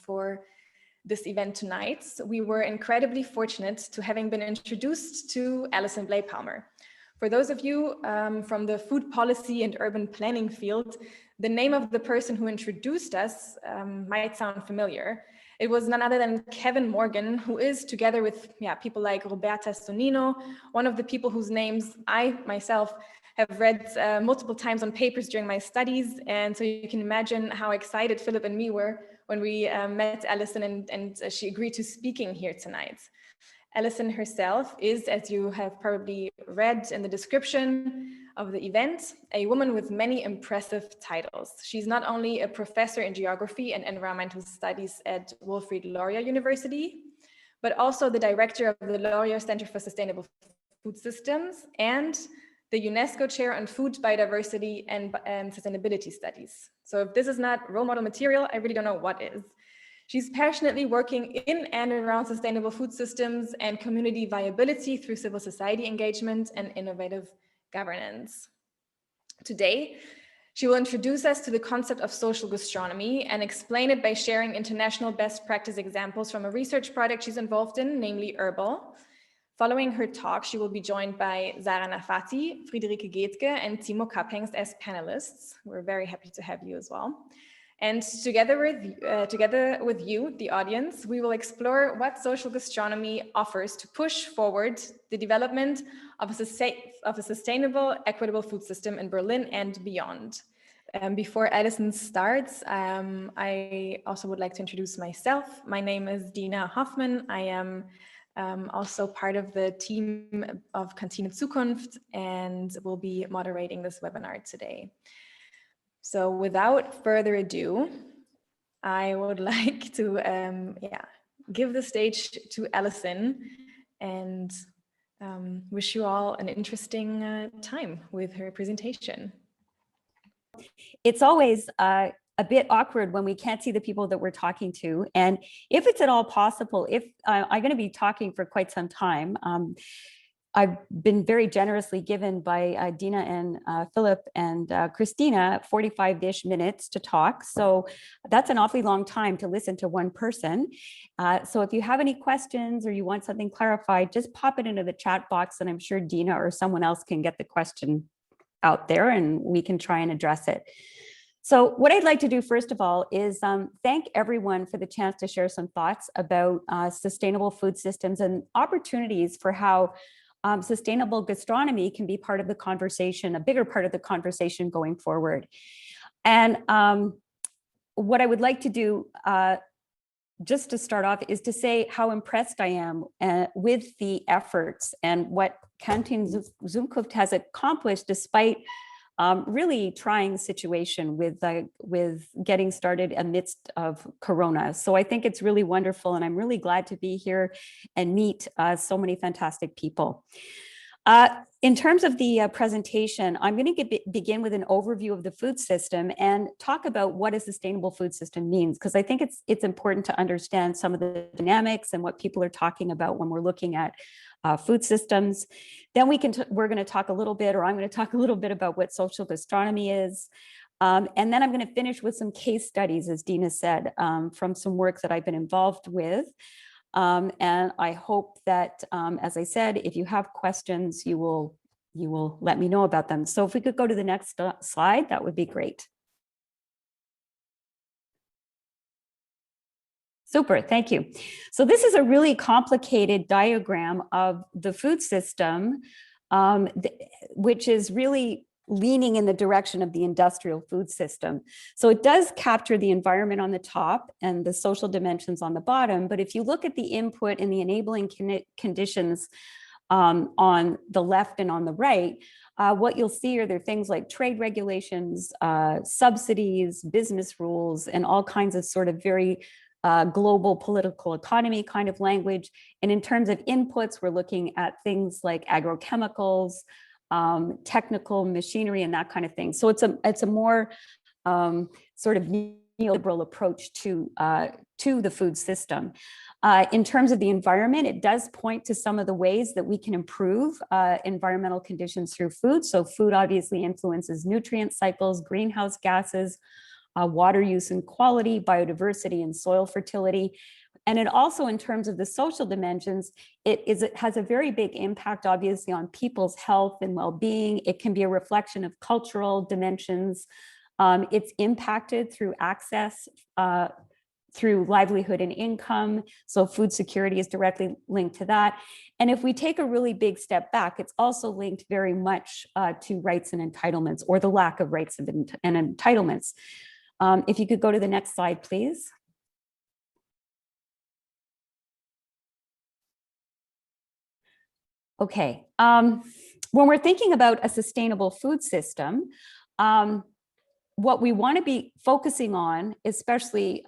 for this event tonight. We were incredibly fortunate to having been introduced to Alison Blay-Palmer. For those of you from the food policy and urban planning field, the name of the person who introduced us might sound familiar. It was none other than Kevin Morgan, who is, together with people like Roberta Stonino, one of the people whose names I myself have read multiple times on papers during my studies. And so you can imagine how excited Philip and me were when we met Alison and she agreed to speaking here tonight. Alison herself is, as you have probably read in the description of the event, a woman with many impressive titles. She's not only a professor in geography and environmental studies at Wilfrid Laurier University, but also the director of the Laurier Center for Sustainable Food Systems and the UNESCO Chair on Food, Biodiversity and Sustainability Studies. So if this is not role model material, I really don't know what is. She's passionately working in and around sustainable food systems and community viability through civil society engagement and innovative governance. Today, she will introduce us to the concept of social gastronomy and explain it by sharing international best practice examples from a research project she's involved in, namely Herbal. Following her talk, she will be joined by Sara Naffati, Friederike Gaedke, and Timo Kaphengst as panelists. We're very happy to have you as well. And together with you, the audience, we will explore what social gastronomy offers to push forward the development of a sustainable, equitable food system in Berlin and beyond. Before Alison starts, I also would like to introduce myself. My name is Dina Hoffmann. I am also part of the team of Kantine-Zukunft and will be moderating this webinar today. So without further ado, I would like to give the stage to Alison and wish you all an interesting time with her presentation. It's always a bit awkward when we can't see the people that we're talking to. And if it's at all possible, if I'm going to be talking for quite some time, I've been very generously given by Dina and Philip and Christina 45-ish minutes to talk. So that's an awfully long time to listen to one person. So if you have any questions or you want something clarified, just pop it into the chat box and I'm sure Dina or someone else can get the question out there and we can try and address it. So what I'd like to do first of all is thank everyone for the chance to share some thoughts about sustainable food systems and opportunities for how sustainable gastronomy can be part of the conversation, a bigger part of the conversation going forward. And what I would like to do just to start off is to say how impressed I am with the efforts and what Kantine-Zukunft has accomplished despite really trying situation with getting started amidst of Corona. So I think it's really wonderful and I'm really glad to be here and meet so many fantastic people. In terms of the presentation, I'm going to begin with an overview of the food system and talk about what a sustainable food system means, because I think it's important to understand some of the dynamics and what people are talking about when we're looking at food systems. Then we're going to talk a little bit, or I'm going to talk a little bit about what social gastronomy is. And then I'm going to finish with some case studies, as Dina said, from some work that I've been involved with. And I hope that, as I said, if you have questions, you will let me know about them. So if we could go to the next slide, that would be great. Super, thank you. So this is a really complicated diagram of the food system, which is really leaning in the direction of the industrial food system. So it does capture the environment on the top and the social dimensions on the bottom. But if you look at the input and the enabling conditions on the left and on the right, what you'll see are there things like trade regulations, subsidies, business rules, and all kinds of sort of very global political economy kind of language. And in terms of inputs, we're looking at things like agrochemicals, technical machinery, and that kind of thing. So it's a more sort of neoliberal approach to the food system. In terms of the environment, it does point to some of the ways that we can improve environmental conditions through food. So food obviously influences nutrient cycles, greenhouse gases, water use and quality, biodiversity and soil fertility. And it also, in terms of the social dimensions, it has a very big impact, obviously, on people's health and well-being. It can be a reflection of cultural dimensions. It's impacted through access, through livelihood and income. So food security is directly linked to that. And if we take a really big step back, it's also linked very much to rights and entitlements, or the lack of rights and entitlements. If you could go to the next slide, please. Okay, when we're thinking about a sustainable food system, what we want to be focusing on, especially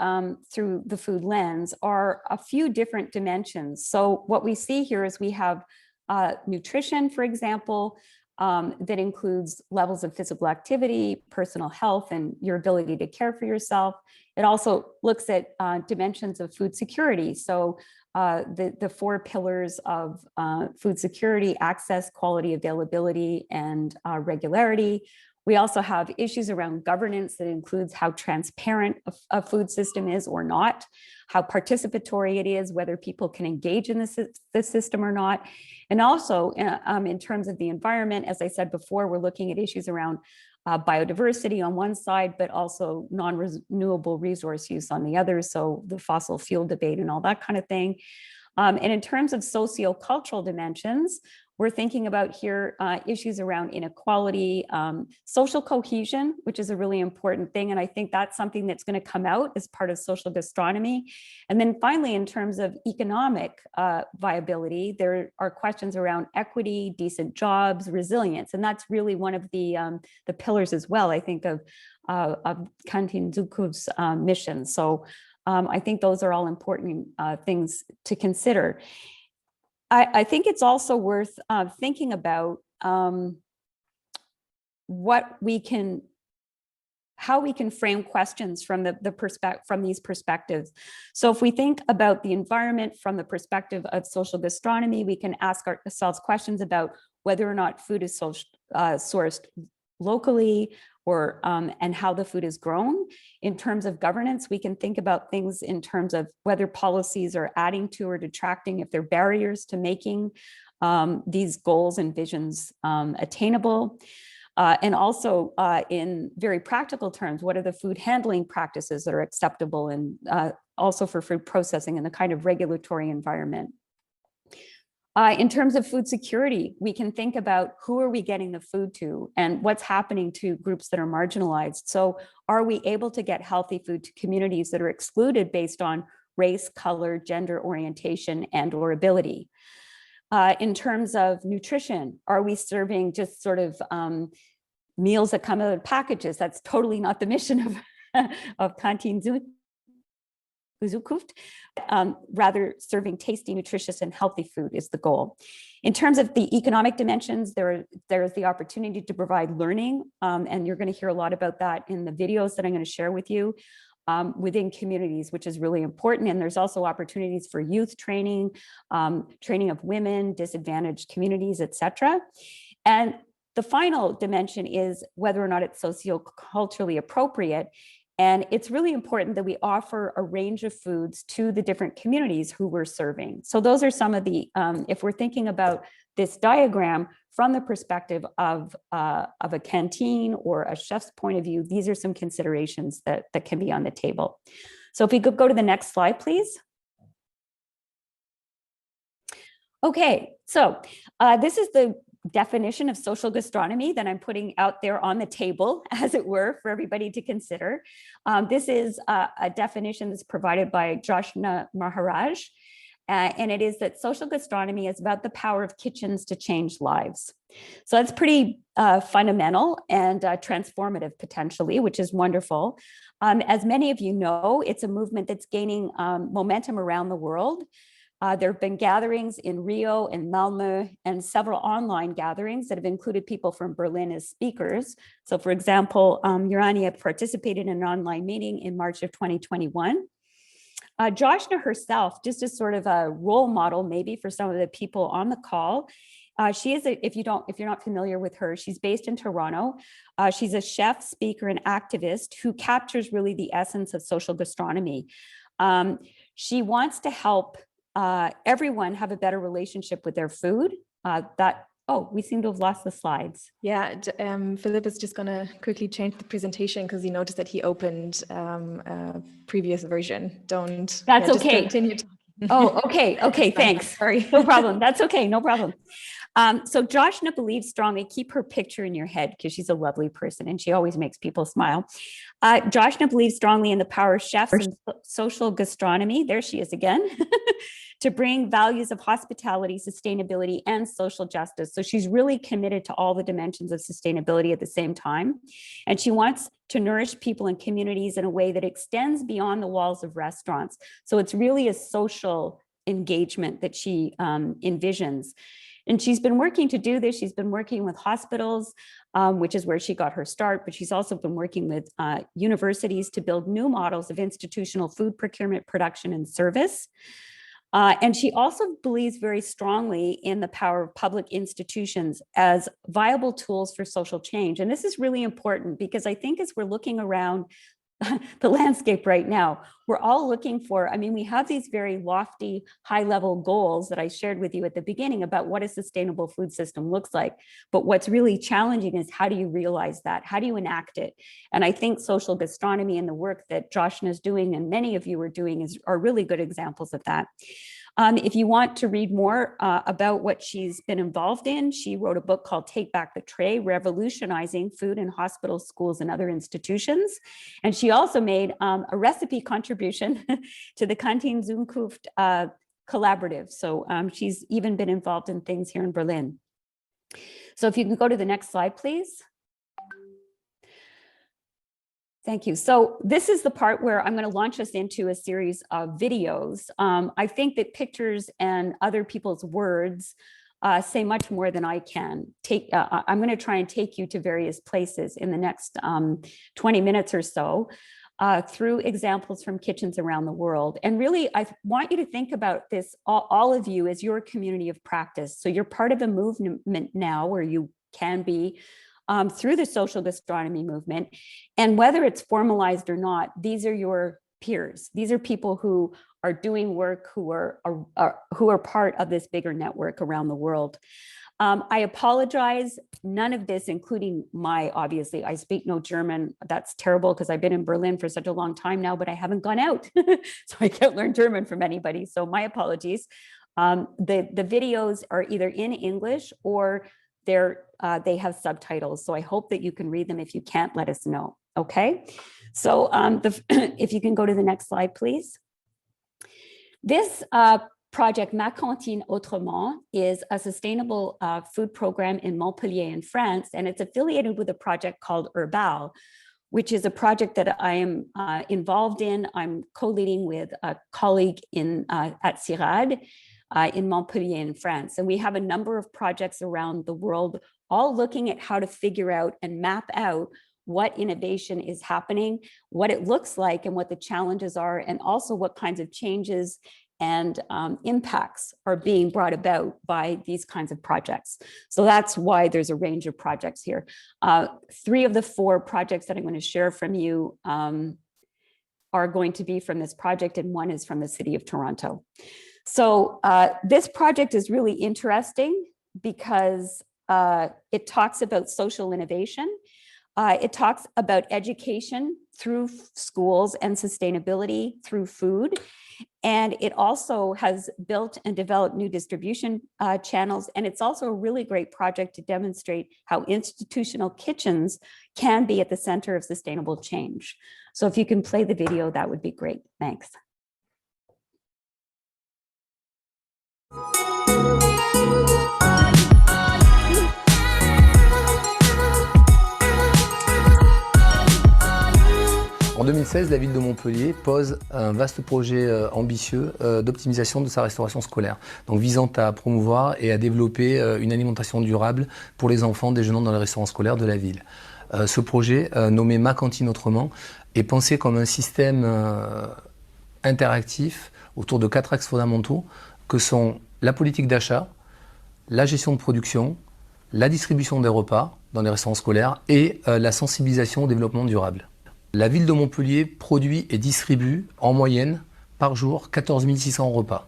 through the food lens, are a few different dimensions. So what we see here is we have nutrition, for example, that includes levels of physical activity, personal health, and your ability to care for yourself. It also looks at dimensions of food security. So the four pillars of food security: access, quality, availability, and regularity. We also have issues around governance that includes how transparent a food system is or not, how participatory it is, whether people can engage in the system or not. And also in terms of the environment, as I said before, we're looking at issues around biodiversity on one side, but also non-renewable resource use on the other. So the fossil fuel debate and all that kind of thing. And in terms of socio-cultural dimensions, we're thinking about here issues around inequality, social cohesion, which is a really important thing. And I think that's something that's going to come out as part of social gastronomy. And then finally, in terms of economic viability, there are questions around equity, decent jobs, resilience. And that's really one of the pillars as well, I think, of Kantine-Zukunft's mission. So I think those are all important things to consider. I think it's also worth thinking about how we can frame questions from these perspectives. So if we think about the environment from the perspective of social gastronomy, we can ask ourselves questions about whether or not food is sourced locally, or and how the food is grown. In terms of governance, we can think about things in terms of whether policies are adding to or detracting, if they're barriers to making these goals and visions attainable. And also in very practical terms, what are the food handling practices that are acceptable, and also for food processing and the kind of regulatory environment. In terms of food security, we can think about who are we getting the food to and what's happening to groups that are marginalized. So are we able to get healthy food to communities that are excluded based on race, color, gender orientation, and or ability? In terms of nutrition, are we serving just sort of meals that come out of packages? That's totally not the mission of Kantine-Zukunft. Rather, serving tasty, nutritious, and healthy food is the goal. In terms of the economic dimensions, there's the opportunity to provide learning, and you're going to hear a lot about that in the videos that I'm going to share with you, within communities, which is really important. And there's also opportunities for youth training, training of women, disadvantaged communities, etc. And the final dimension is whether or not it's socioculturally appropriate. And it's really important that we offer a range of foods to the different communities who we're serving. So those are some of the, if we're thinking about this diagram from the perspective of a canteen or a chef's point of view, these are some considerations that can be on the table. So if we could go to the next slide, please. Okay, so this is the definition of social gastronomy that I'm putting out there on the table, as it were, for everybody to consider. This is a definition that's provided by Joshna Maharaj, and it is that social gastronomy is about the power of kitchens to change lives. So that's pretty fundamental and transformative potentially, which is wonderful. As many of you know, it's a movement that's gaining momentum around the world. There have been gatherings in Rio and Malmö and several online gatherings that have included people from Berlin as speakers. So for example, Urania participated in an online meeting in March of 2021. Joshna herself, just as sort of a role model maybe for some of the people on the call, She is, if you're not familiar with her, she's based in Toronto. She's a chef, speaker, and activist who captures really the essence of social gastronomy. She wants to help everyone have a better relationship with their food. Oh, we seem to have lost the slides. Yeah, Philip is just going to quickly change the presentation because he noticed that he opened a previous version. That's okay. Just continue talking. Oh, okay, thanks. Sorry. No problem. That's okay, no problem. So Joshna believes strongly, keep her picture in your head because she's a lovely person and she always makes people smile. Joshna believes strongly in the power of chefs and social gastronomy. There she is again. To bring values of hospitality, sustainability, and social justice. So she's really committed to all the dimensions of sustainability at the same time. And she wants to nourish people and communities in a way that extends beyond the walls of restaurants. So it's really a social engagement that she envisions. And she's been working to do this. She's been working with hospitals, which is where she got her start, but she's also been working with universities to build new models of institutional food procurement, production, and service. And she also believes very strongly in the power of public institutions as viable tools for social change. And this is really important because I think as we're looking around the landscape right now, we're all looking for, we have these very lofty, high-level goals that I shared with you at the beginning about what a sustainable food system looks like. But what's really challenging is how do you realize that? How do you enact it? And I think social gastronomy and the work that Joshna is doing and many of you are doing are really good examples of that. If you want to read more about what she's been involved in, she wrote a book called Take Back the Tray, Revolutionizing Food in Hospitals, Schools, and Other Institutions. And she also made a recipe contribution to the Kantine-Zukunft collaborative. So she's even been involved in things here in Berlin. So if you can go to the next slide, please. Thank you. So this is the part where I'm going to launch us into a series of videos. I think that pictures and other people's words say much more than I can. I'm going to try and take you to various places in the next 20 minutes or so through examples from kitchens around the world. And really, I want you to think about this, all of you, as your community of practice. So you're part of a movement now where you can be through the social gastronomy movement. And whether it's formalized or not, these are your peers. These are people who are doing work, who are part of this bigger network around the world. I apologize, none of this, including obviously, I speak no German. That's terrible because I've been in Berlin for such a long time now, but I haven't gone out. So I can't learn German from anybody. So my apologies. The videos are either in English or they have subtitles. So I hope that you can read them. If you can't, let us know. Okay. So if you can go to the next slide, please. This project, Ma Cantine Autrement, is a sustainable food program in Montpellier in France, and it's affiliated with a project called Herbal, which is a project that I am involved in. I'm co-leading with a colleague at CIRAD in Montpellier in France. And we have a number of projects around the world, all looking at how to figure out and map out what innovation is happening, what it looks like and what the challenges are, and also what kinds of changes and impacts are being brought about by these kinds of projects. So that's why there's a range of projects here. 3 of the 4 projects that I'm going to share from you are going to be from this project, and 1 is from the city of Toronto. So this project is really interesting because it talks about social innovation. It talks about education through schools and sustainability through food. And it also has built and developed new distribution channels. And it's also a really great project to demonstrate how institutional kitchens can be at the center of sustainable change. So if you can play the video, that would be great. Thanks. En 2016, la ville de Montpellier pose un vaste projet ambitieux d'optimisation de sa restauration scolaire, donc visant à promouvoir et à développer une alimentation durable pour les enfants déjeunant dans les restaurants scolaires de la ville. Ce projet, nommé Ma Cantine Autrement, est pensé comme un système interactif autour de 4 axes fondamentaux que sont la politique d'achat, la gestion de production, la distribution des repas dans les restaurants scolaires et la sensibilisation au développement durable. La ville de Montpellier produit et distribue en moyenne par jour 14 600 repas.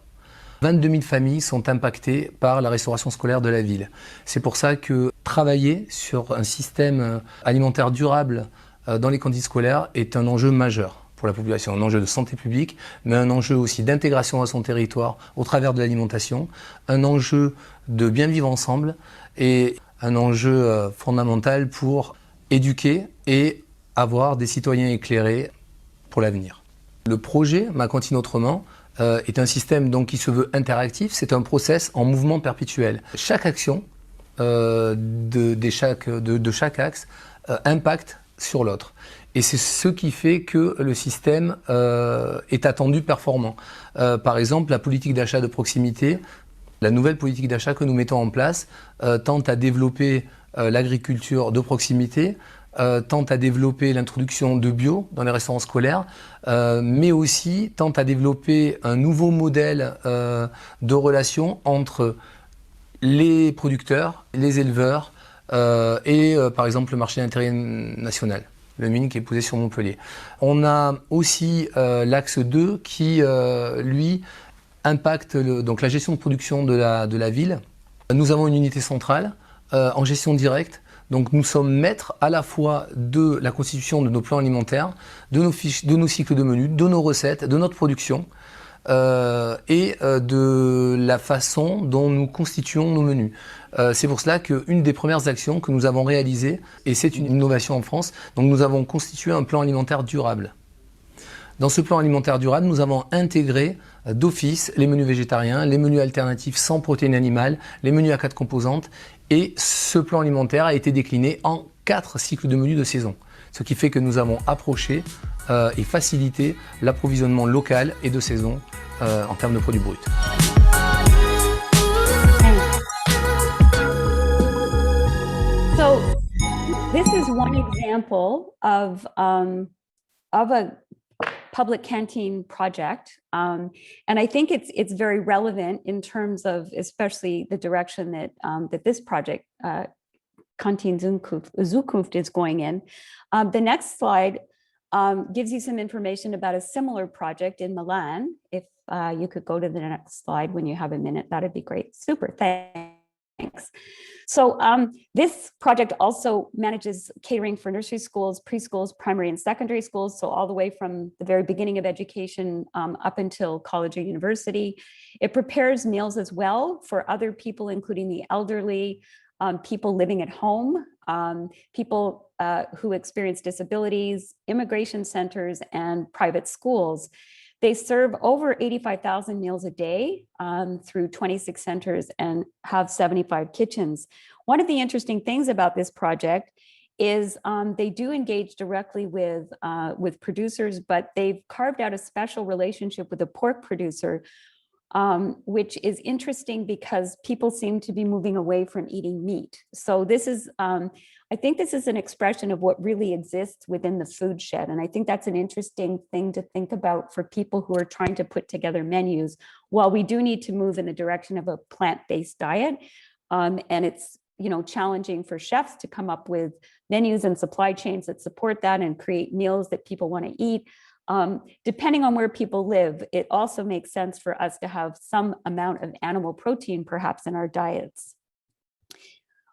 22 000 familles sont impactées par la restauration scolaire de la ville. C'est pour ça que travailler sur un système alimentaire durable dans les cantines scolaires est un enjeu majeur pour la population, un enjeu de santé publique, mais un enjeu aussi d'intégration à son territoire au travers de l'alimentation, un enjeu de bien vivre ensemble et un enjeu fondamental pour éduquer et avoir des citoyens éclairés pour l'avenir. Le projet Ma cantine autrement est un système donc qui se veut interactif, c'est un process en mouvement perpétuel. Chaque action de chaque axe impacte sur l'autre. Et c'est ce qui fait que le système est attendu performant. Par exemple, la politique d'achat de proximité, la nouvelle politique d'achat que nous mettons en place tente à développer l'agriculture de proximité, tente à développer l'introduction de bio dans les restaurants scolaires, mais aussi tente à développer un nouveau modèle de relation entre les producteurs, les éleveurs et par exemple le marché d'intérêt national, le mine qui est posé sur Montpellier. On a aussi l'axe 2 qui, lui, impacte donc la gestion de production de la ville. Nous avons une unité centrale en gestion directe. Donc nous sommes maîtres à la fois de la constitution de nos plans alimentaires, de nos fiches, de nos cycles de menus, de nos recettes, de notre production et de la façon dont nous constituons nos menus. C'est pour cela qu'une des premières actions que nous avons réalisées, et c'est une innovation en France, donc nous avons constitué un plan alimentaire durable. Dans ce plan alimentaire durable, nous avons intégré d'office les menus végétariens, les menus alternatifs sans protéines animales, les menus à 4 composantes. Et ce plan alimentaire a été décliné en 4 cycles de menus de saison. Ce qui fait que nous avons approché et facilité l'approvisionnement local et de saison en termes de produits bruts. So this is one example of a public canteen project. And I think it's very relevant in terms of especially the direction that, that this project, Kantine-Zukunft, is going in. The next slide gives you some information about a similar project in Milan. If you could go to the next slide when you have a minute, that'd be great. Super, thanks. So this project also manages catering for nursery schools, preschools, primary and secondary schools, so all the way from the very beginning of education up until college or university. It prepares meals as well for other people, including the elderly, people living at home, people who experience disabilities, immigration centers, and private schools. They serve over 85,000 meals a day through 26 centers and have 75 kitchens. One of the interesting things about this project is they do engage directly with producers, but they've carved out a special relationship with a pork producer, which is interesting because people seem to be moving away from eating meat. So this is, I think this is an expression of what really exists within the food shed. And I think that's an interesting thing to think about for people who are trying to put together menus. While we do need to move in the direction of a plant-based diet, and it's challenging for chefs to come up with menus and supply chains that support that and create meals that people want to eat. Depending on where people live, it also makes sense for us to have some amount of animal protein, perhaps, in our diets.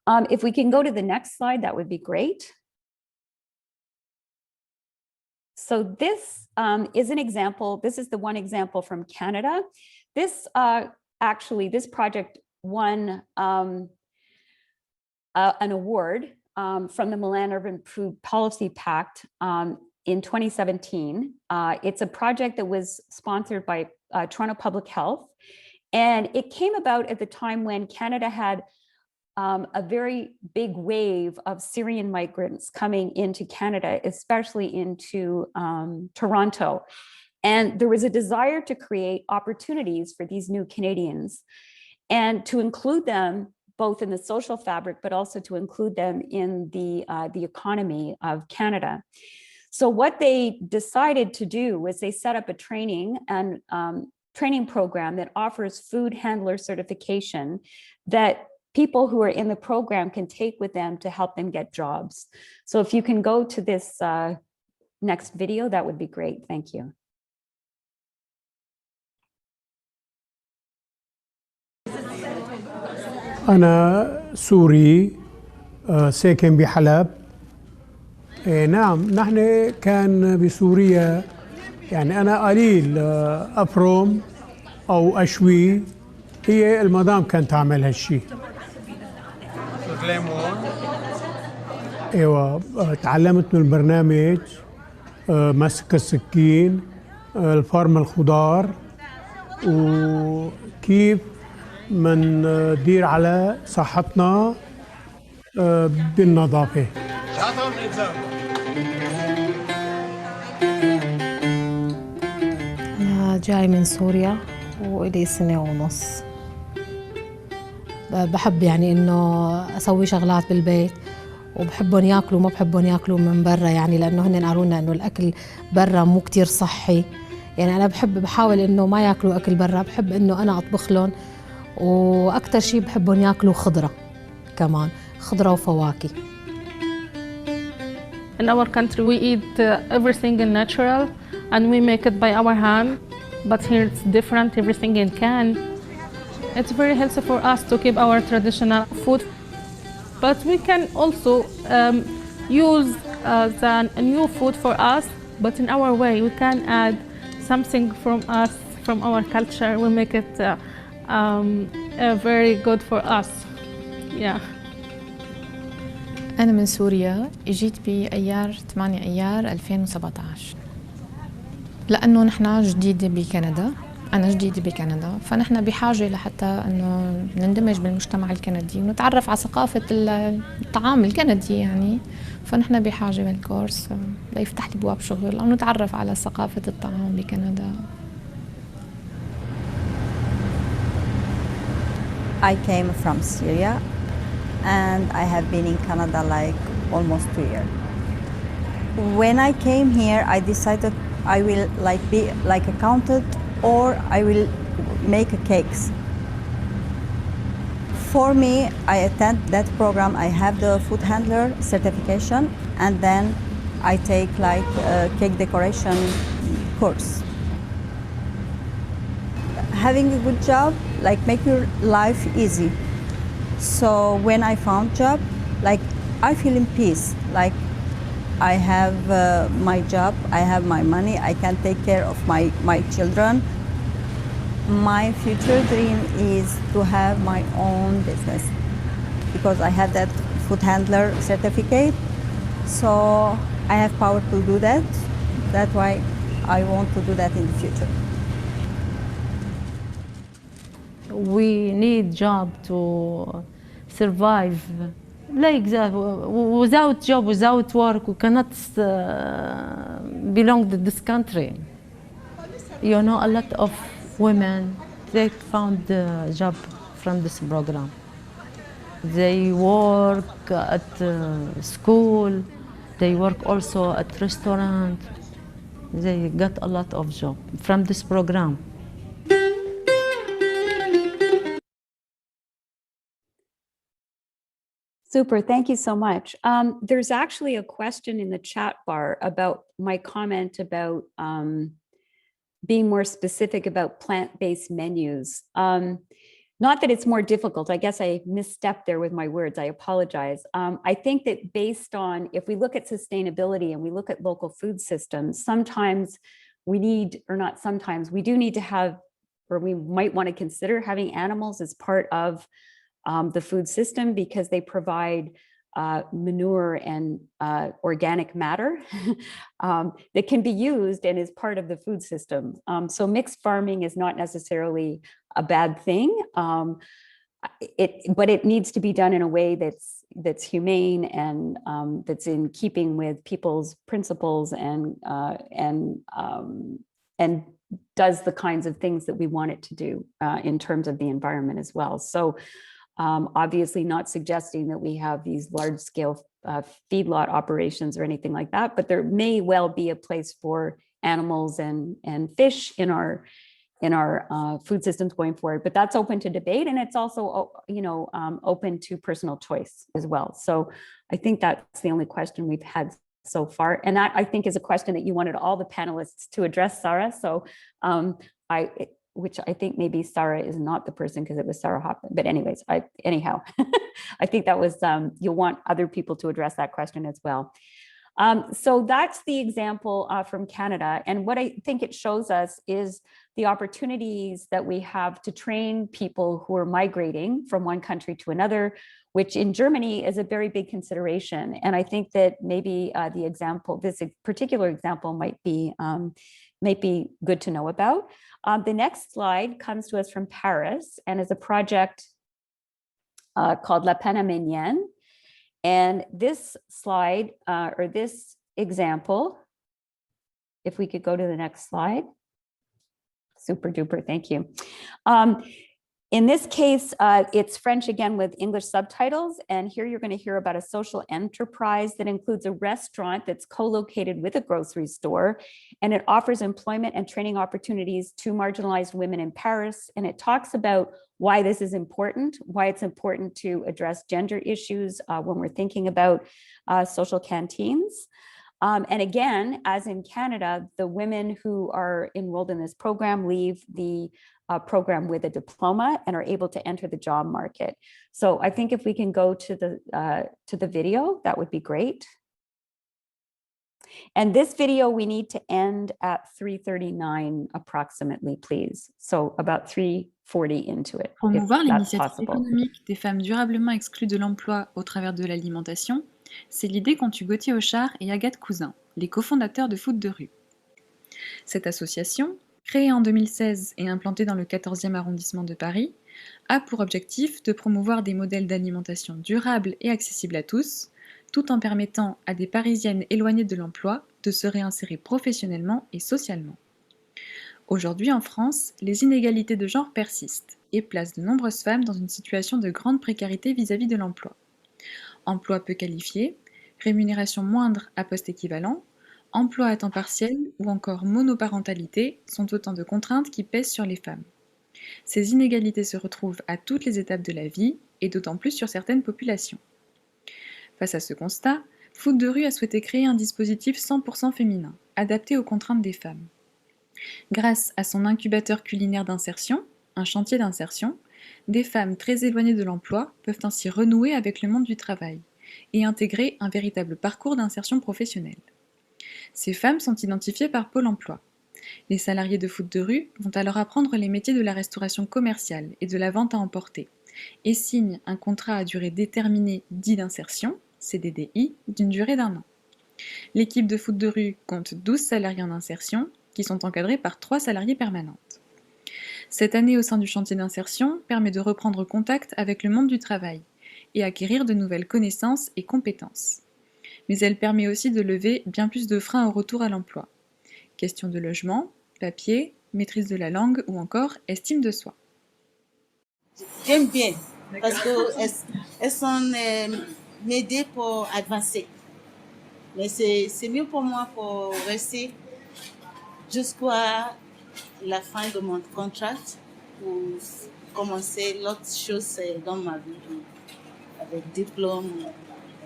If we can go to the next slide, that would be great. So this is an example. This is the one example from Canada. This this project won an award from the Milan Urban Food Policy Pact in 2017. It's a project that was sponsored by Toronto Public Health, and it came about at the time when Canada had a very big wave of Syrian migrants coming into Canada, especially into Toronto. And there was a desire to create opportunities for these new Canadians and to include them both in the social fabric, but also to include them in the economy of Canada. So what they decided to do was they set up a training program that offers food handler certification that people who are in the program can take with them to help them get jobs. So if you can go to this next video, that would be great. Thank you. أنا سوري ساكن بحلب. نعم نحن كان بسوريا يعني أنا قليل أفرم أو أشوي، هي المدام كانت تعمل هالشي. ايوه تعلمت من البرنامج مسك السكين، الفرم الخضار، وكيف مندير على صحتنا بالنظافة. أنا جاي من سوريا وإلي 1.5 سنة. بحب يعني إنه أسوي شغلات بالبيت، وبحبهم ياكلوا ما بحبهم ياكلوا من برا، يعني لأنه هن قالوا لنا إنه الأكل برا مو كتير صحي. يعني أنا بحاول إنه ما ياكلوا أكل برا، بحب إنه أنا أطبخ لهم، وأكتر شيء بحبهم ياكلوا خضرة، كمان خضرة وفواكه. In our country we eat everything in natural and we make it by our hand, but here it's different, everything in can. It's very healthy for us to keep our traditional food, but we can also use the new food for us, but in our way. We can add something from us, from our culture. We make it very good for us. Yeah. أنا من سوريا، إجيت بأيار 8 أيار 2017، لأنه نحن جديدة بكندا، أنا جديدة بكندا، فنحن بحاجة لحتى أنه نندمج بالمجتمع الكندي ونتعرف على ثقافة الطعام الكندي يعني، فنحن بحاجة من الكورس ليفتح لي بواب شغل أو نتعرف على ثقافة الطعام بكندا. I came from Syria and I have been in Canada like almost 2 years. When I came here, I decided I will be like accountant or I will make cakes. For me, I attend that program. I have the food handler certification, and then I take like a cake decoration course. Having a good job, like make your life easy. So when I found job, like I feel in peace. Like I have my job, I have my money, I can take care of my children. My future dream is to have my own business because I have that food handler certificate. So I have power to do that. That's why I want to do that in the future. We need job to survive. Like that, without job, without work, we cannot belong to this country. You know, a lot of women, they found a job from this program. They work at school, they work also at restaurant. They got a lot of job from this program. Super, thank you so much. There's actually a question in the chat bar about my comment about being more specific about plant-based menus. Not that it's more difficult, I guess I misstepped there with my words, I apologize. I think that based on, if we look at sustainability and we look at local food systems, sometimes we need, or not sometimes, we do need to have, or we might want to consider having animals as part of the food system because they provide manure and organic matter that can be used and is part of the food system. So mixed farming is not necessarily a bad thing, but it needs to be done in a way that's humane and that's in keeping with people's principles and does the kinds of things that we want it to do in terms of the environment as well. So obviously not suggesting that we have these large-scale feedlot operations or anything like that, but there may well be a place for animals and fish food systems going forward. But that's open to debate, and it's also, open to personal choice as well. So I think that's the only question we've had so far, and that I think is a question that you wanted all the panelists to address, Sara. So which I think maybe Sara is not the person because it was Sara Hoffman. But anyways, I think that was you'll want other people to address that question as well. So that's the example from Canada. And what I think it shows us is the opportunities that we have to train people who are migrating from one country to another, which in Germany is a very big consideration. And I think that maybe this particular example might be good to know about. The next slide comes to us from Paris and is a project called La Panamanienne. And this slide, or this example, if we could go to the next slide. Super duper, thank you. In this case, it's French again with English subtitles. And here you're going to hear about a social enterprise that includes a restaurant that's co-located with a grocery store. And it offers employment and training opportunities to marginalized women in Paris. And it talks about why this is important, why it's important to address gender issues when we're thinking about social canteens. And again, as in Canada, the women who are enrolled in this program leave the program with a diploma and are able to enter the job market. So I think if we can go to the video, that would be great. And this video we need to end at 3:39 approximately, please. So about 3:40 into it. Promouvoir l'initiative économique des femmes durablement exclues de l'emploi au travers de l'alimentation, c'est l'idée qu'ont eu Gauthier Auchard et Agathe Cousin, les cofondateurs de Food de rue. Cette association, créée en 2016 et implantée dans le 14e arrondissement de Paris, a pour objectif de promouvoir des modèles d'alimentation durables et accessibles à tous, tout en permettant à des Parisiennes éloignées de l'emploi de se réinsérer professionnellement et socialement. Aujourd'hui en France, les inégalités de genre persistent et placent de nombreuses femmes dans une situation de grande précarité vis-à-vis de l'emploi. Emploi peu qualifié, rémunération moindre à poste équivalent, emploi à temps partiel ou encore monoparentalité sont autant de contraintes qui pèsent sur les femmes. Ces inégalités se retrouvent à toutes les étapes de la vie et d'autant plus sur certaines populations. Face à ce constat, Food de rue a souhaité créer un dispositif 100% féminin, adapté aux contraintes des femmes. Grâce à son incubateur culinaire d'insertion, un chantier d'insertion, des femmes très éloignées de l'emploi peuvent ainsi renouer avec le monde du travail et intégrer un véritable parcours d'insertion professionnelle. Ces femmes sont identifiées par Pôle emploi. Les salariés de Food de rue vont alors apprendre les métiers de la restauration commerciale et de la vente à emporter et signent un contrat à durée déterminée dit d'insertion, CDDI, d'une durée d'1 an. L'équipe de Food de rue compte 12 salariés en insertion qui sont encadrés par 3 salariés permanentes. Cette année au sein du chantier d'insertion permet de reprendre contact avec le monde du travail et acquérir de nouvelles connaissances et compétences. Mais elle permet aussi de lever bien plus de freins au retour à l'emploi. Question de logement, papier, maîtrise de la langue ou encore estime de soi. J'aime bien parce qu'elles sont m'aider pour avancer. Mais c'est mieux pour moi pour rester jusqu'à la fin de mon contrat pour commencer l'autre chose dans ma vie, avec diplôme,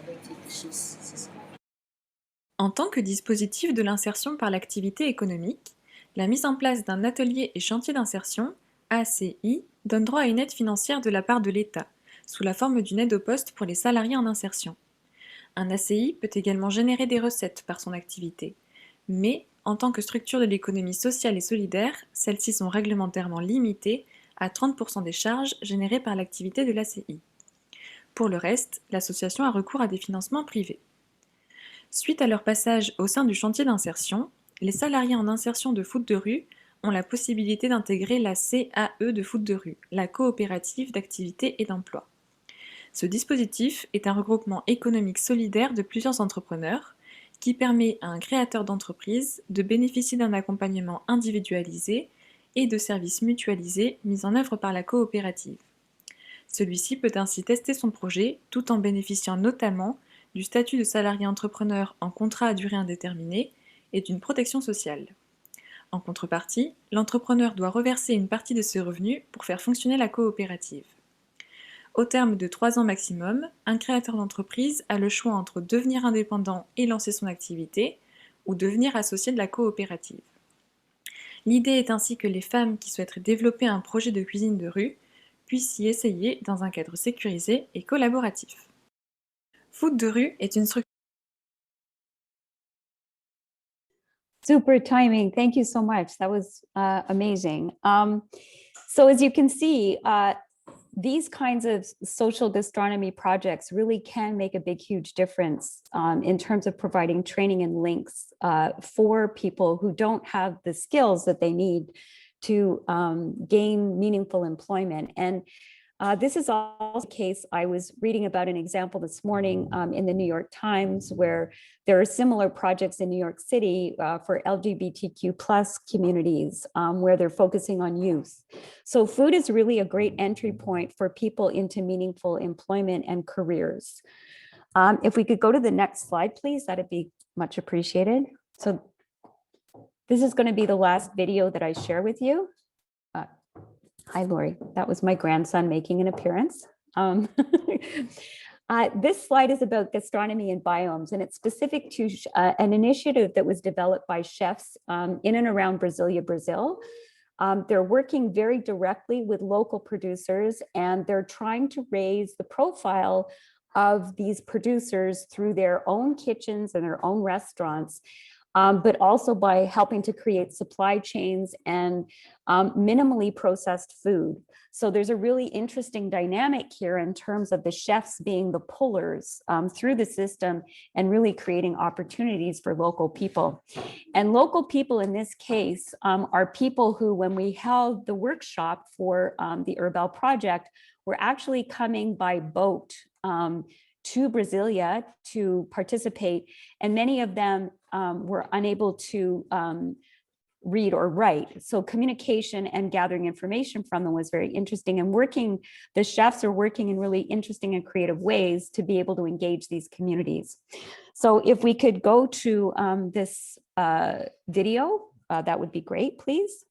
avec quelque chose. C'est ça. En tant que dispositif de l'insertion par l'activité économique, la mise en place d'un atelier et chantier d'insertion, ACI, donne droit à une aide financière de la part de l'État, sous la forme d'une aide au poste pour les salariés en insertion. Un ACI peut également générer des recettes par son activité, mais en tant que structure de l'économie sociale et solidaire, celles-ci sont réglementairement limitées à 30% des charges générées par l'activité de l'ACI. Pour le reste, l'association a recours à des financements privés. Suite à leur passage au sein du chantier d'insertion, les salariés en insertion de Food de rue ont la possibilité d'intégrer la CAE de Food de rue, la coopérative d'activité et d'emploi. Ce dispositif est un regroupement économique solidaire de plusieurs entrepreneurs qui permet à un créateur d'entreprise de bénéficier d'un accompagnement individualisé et de services mutualisés mis en œuvre par la coopérative. Celui-ci peut ainsi tester son projet tout en bénéficiant notamment du statut de salarié entrepreneur en contrat à durée indéterminée et d'une protection sociale. En contrepartie, l'entrepreneur doit reverser une partie de ses revenus pour faire fonctionner la coopérative. Au terme de 3 ans maximum, un créateur d'entreprise a le choix entre devenir indépendant et lancer son activité, ou devenir associé de la coopérative. L'idée est ainsi que les femmes qui souhaiteraient développer un projet de cuisine de rue puissent y essayer dans un cadre sécurisé et collaboratif. Food de rue est une structure. Super timing. Thank you so much. That was amazing. So as you can see, these kinds of social gastronomy projects really can make a big, huge difference in terms of providing training and links for people who don't have the skills that they need to gain meaningful employment. And this is also the case. I was reading about an example this morning in the New York Times where there are similar projects in New York City for LGBTQ plus communities where they're focusing on youth. So food is really a great entry point for people into meaningful employment and careers. If we could go to the next slide, please, that'd be much appreciated. So this is going to be the last video that I share with you. Hi, Lori. That was my grandson making an appearance. This slide is about gastronomy and biomes, and it's specific to an initiative that was developed by chefs in and around Brasilia, Brazil. They're working very directly with local producers, and they're trying to raise the profile of these producers through their own kitchens and their own restaurants. But also by helping to create supply chains and minimally processed food. So there's a really interesting dynamic here in terms of the chefs being the pullers through the system and really creating opportunities for local people. And local people in this case are people who, when we held the workshop for the Herbal project, were actually coming by boat to Brasilia to participate, and many of them were unable to read or write. So communication and gathering information from them was very interesting, and the chefs are working in really interesting and creative ways to be able to engage these communities. So if we could go to this video, that would be great, please.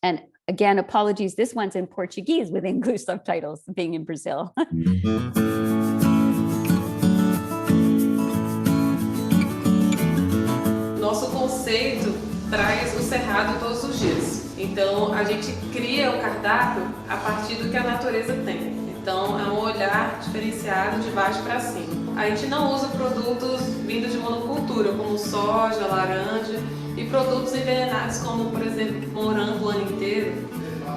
And again, apologies, this one's in Portuguese with English subtitles, being in Brazil. Nosso conceito traz o cerrado todos os dias. Então, a gente cria o cardápio a partir do que a natureza tem. Então, é um olhar diferenciado de baixo para cima. A gente não usa produtos vindos de monocultura, como soja, laranja, e produtos envenenados, como, por exemplo, morango o ano inteiro.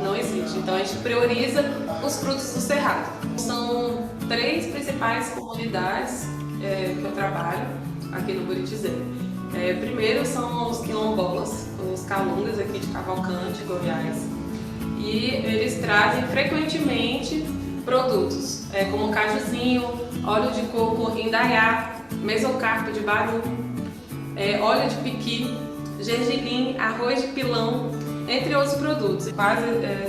Não existe. Então, a gente prioriza os frutos do cerrado. São 3 principais comunidades que eu trabalho aqui no Buritizê. Primeiro são os quilombolas, os calungas aqui de Cavalcante, Goiás, e eles trazem frequentemente produtos como cajuzinho, óleo de coco indaiá, mesocarpo de baru, óleo de piqui, gergelim, arroz de pilão, entre outros produtos. Quase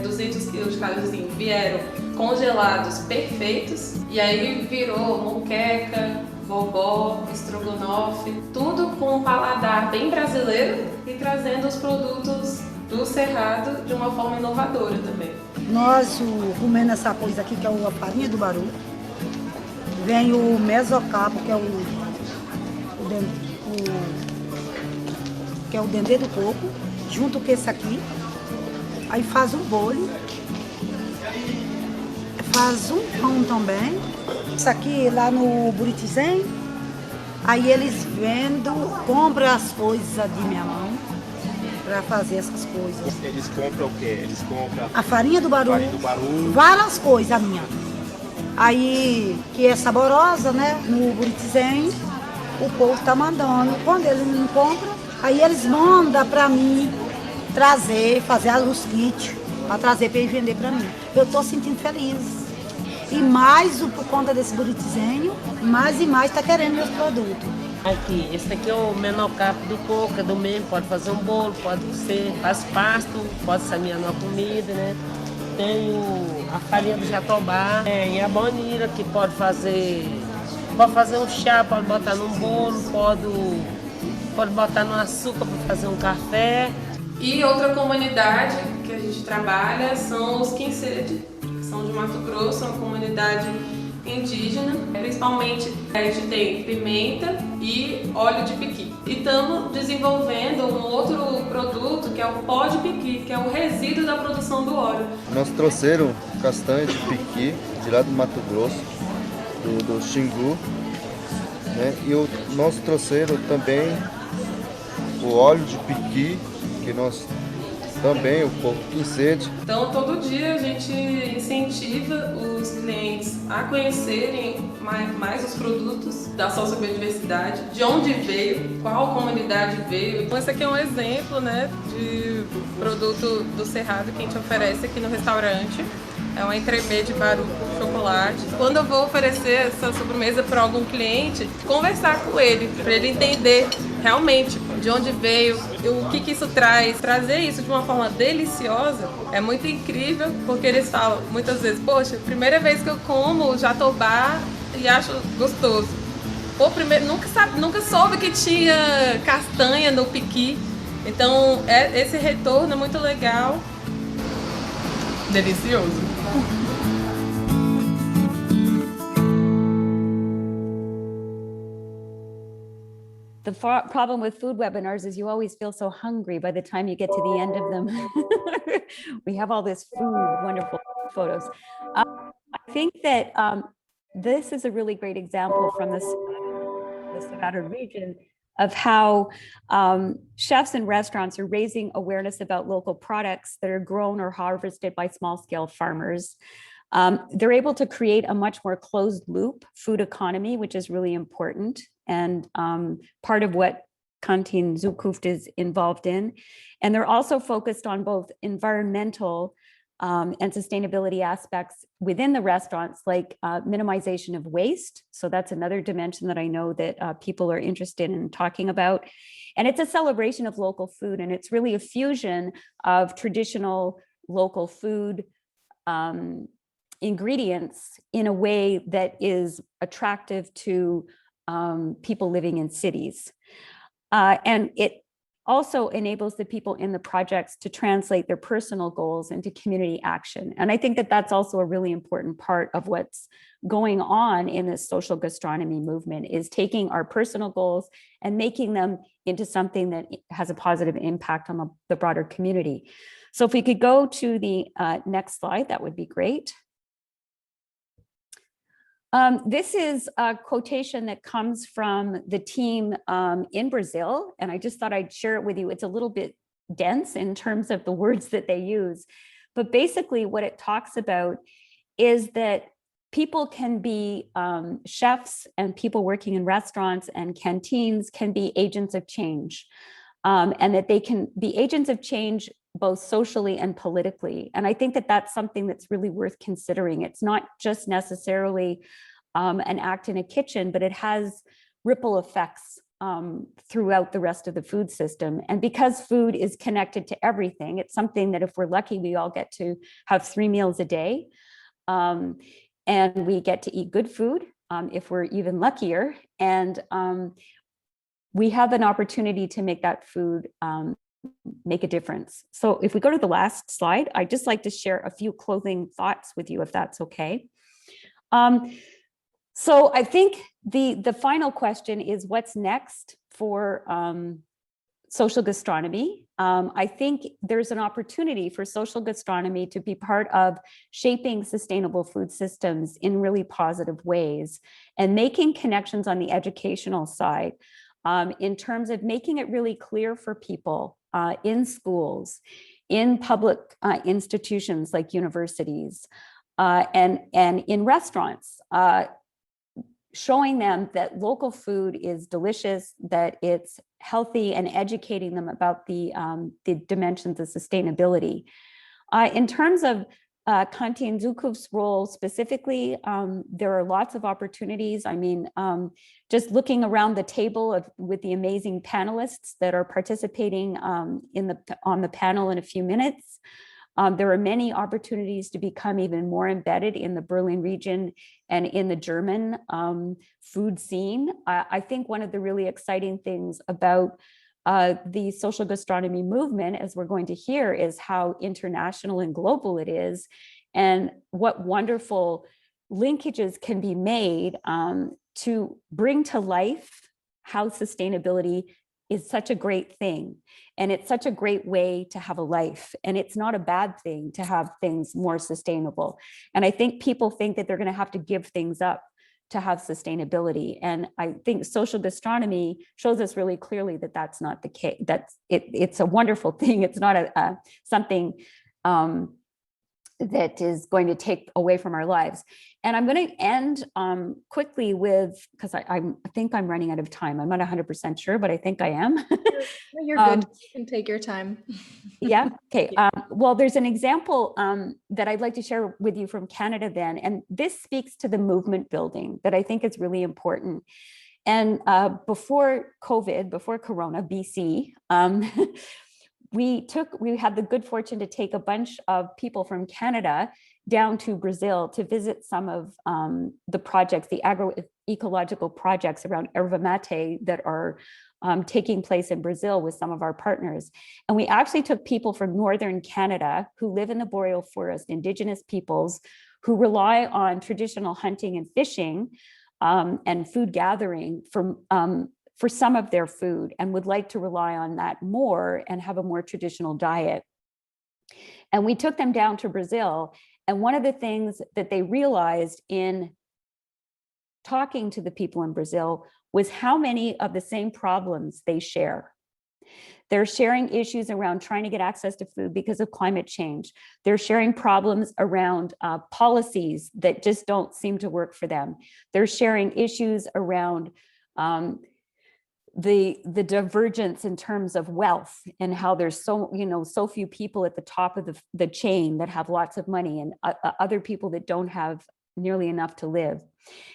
200 quilos de cajuzinho vieram congelados perfeitos, e aí virou moqueca, bobó, estrogonofe, tudo com um paladar bem brasileiro e trazendo os produtos do Cerrado de uma forma inovadora também. Nós comendo essa coisa aqui, que é a farinha do baru, vem o mesocarpo, que é o dendê do coco, junto com esse aqui, aí faz um bolho, faz um pão também. Isso aqui lá no Buritizém, aí eles compram as coisas de minha mão para fazer essas coisas. Eles compram o quê? Eles compram a farinha do baru, várias coisas minha. Aí, que é saborosa, né? No Buritizém, o povo tá mandando. Quando eles não compram, aí eles mandam para mim trazer, fazer os kits, para trazer para vender para mim. Eu tô sentindo feliz. E mais por conta desse buritizenho, mais e mais está querendo meus produtos. Aqui, esse aqui é o menor capo do coco, é do mesmo, pode fazer um bolo, pode ser, faz pasto, pode ser minha nova comida, né? Tem a farinha do jatobá, tem a bonira que pode fazer um chá, pode botar num bolo, pode botar no açúcar para fazer um café. E outra comunidade que a gente trabalha são os Quinsede, que são de Mato Grosso, uma comunidade indígena. Principalmente a gente tem pimenta e óleo de piqui. E estamos desenvolvendo um outro produto que é o pó de piqui, que é o resíduo da produção do óleo. Nós trouxeram castanha de piqui de lá do Mato Grosso, do Xingu, né? E nós trouxeram também o óleo de piqui, que nós também, o povo Quinsede. Então, todo dia a gente incentiva os clientes a conhecerem mais os produtos da sociobiodiversidade, de onde veio, qual comunidade veio. Então, esse aqui é um exemplo, né, de produto do Cerrado que a gente oferece aqui no restaurante. É um entremê de baru com chocolate. Quando eu vou oferecer essa sobremesa para algum cliente, conversar com ele, para ele entender realmente de onde veio, o que isso traz. Trazer isso de uma forma deliciosa é muito incrível, porque eles falam muitas vezes, poxa, primeira vez que eu como jatobá e acho gostoso. Pô, nunca soube que tinha castanha no piqui. Então, esse retorno é muito legal. Delicioso. The problem with food webinars is you always feel so hungry by the time you get to the end of them. We have all this food, wonderful photos. I think that this is a really great example from the Sara region of how chefs and restaurants are raising awareness about local products that are grown or harvested by small-scale farmers. They're able to create a much more closed loop food economy, which is really important and part of what Kantine-Zukunft is involved in. And they're also focused on both environmental and sustainability aspects within the restaurants, like minimization of waste. So that's another dimension that I know that people are interested in talking about. And it's a celebration of local food, and it's really a fusion of traditional local food ingredients in a way that is attractive to people living in cities. And it also enables the people in the projects to translate their personal goals into community action. And I think that that's also a really important part of what's going on in this social gastronomy movement, is taking our personal goals and making them into something that has a positive impact on the broader community. So if we could go to the next slide, that would be great. This is a quotation that comes from the team in Brazil, and I just thought I'd share it with you. It's a little bit dense in terms of the words that they use, but basically what it talks about is that people can be chefs, and people working in restaurants and canteens can be agents of change, and that they can be agents of change both socially and politically. And I think that that's something that's really worth considering. It's not just necessarily an act in a kitchen, but it has ripple effects throughout the rest of the food system. And because food is connected to everything, it's something that if we're lucky, we all get to have 3 meals a day. And we get to eat good food if we're even luckier. And we have an opportunity to make that food make a difference. So if we go to the last slide, I'd just like to share a few closing thoughts with you, if that's okay. So I think the final question is, what's next for social gastronomy? I think there's an opportunity for social gastronomy to be part of shaping sustainable food systems in really positive ways, and making connections on the educational side in terms of making it really clear for people in schools, in public institutions like universities, and in restaurants, showing them that local food is delicious, that it's healthy, and educating them about the dimensions of sustainability. In terms of Kantine-Zukunft's role specifically, there are lots of opportunities. I mean, just looking around the table with the amazing panelists that are participating on the panel in a few minutes, there are many opportunities to become even more embedded in the Berlin region and in the German food scene. I think one of the really exciting things about the social gastronomy movement, as we're going to hear, is how international and global it is, and what wonderful linkages can be made to bring to life how sustainability is such a great thing. And it's such a great way to have a life. And it's not a bad thing to have things more sustainable. And I think people think that they're going to have to give things up to have sustainability. And I think social gastronomy shows us really clearly that that's not the case. It's a wonderful thing. It's not something that is going to take away from our lives. And I'm going to end quickly with, because I think I'm running out of time. I'm not 100% sure, but I think I am. You're good. You can take your time. Yeah. Okay. Well, there's an example that I'd like to share with you from Canada then. And this speaks to the movement building that I think is really important. And before COVID, before Corona, BC, we had the good fortune to take a bunch of people from Canada down to Brazil to visit some of the projects, the agroecological projects around erva mate that are taking place in Brazil with some of our partners. And we actually took people from Northern Canada who live in the boreal forest, Indigenous peoples who rely on traditional hunting and fishing and food gathering for some of their food, and would like to rely on that more and have a more traditional diet. And we took them down to Brazil. And one of the things that they realized in talking to the people in Brazil was how many of the same problems they share. They're sharing issues around trying to get access to food because of climate change. They're sharing problems around policies that just don't seem to work for them. They're sharing issues around the divergence in terms of wealth and how there's so few people at the top of the chain that have lots of money, and other people that don't have nearly enough to live.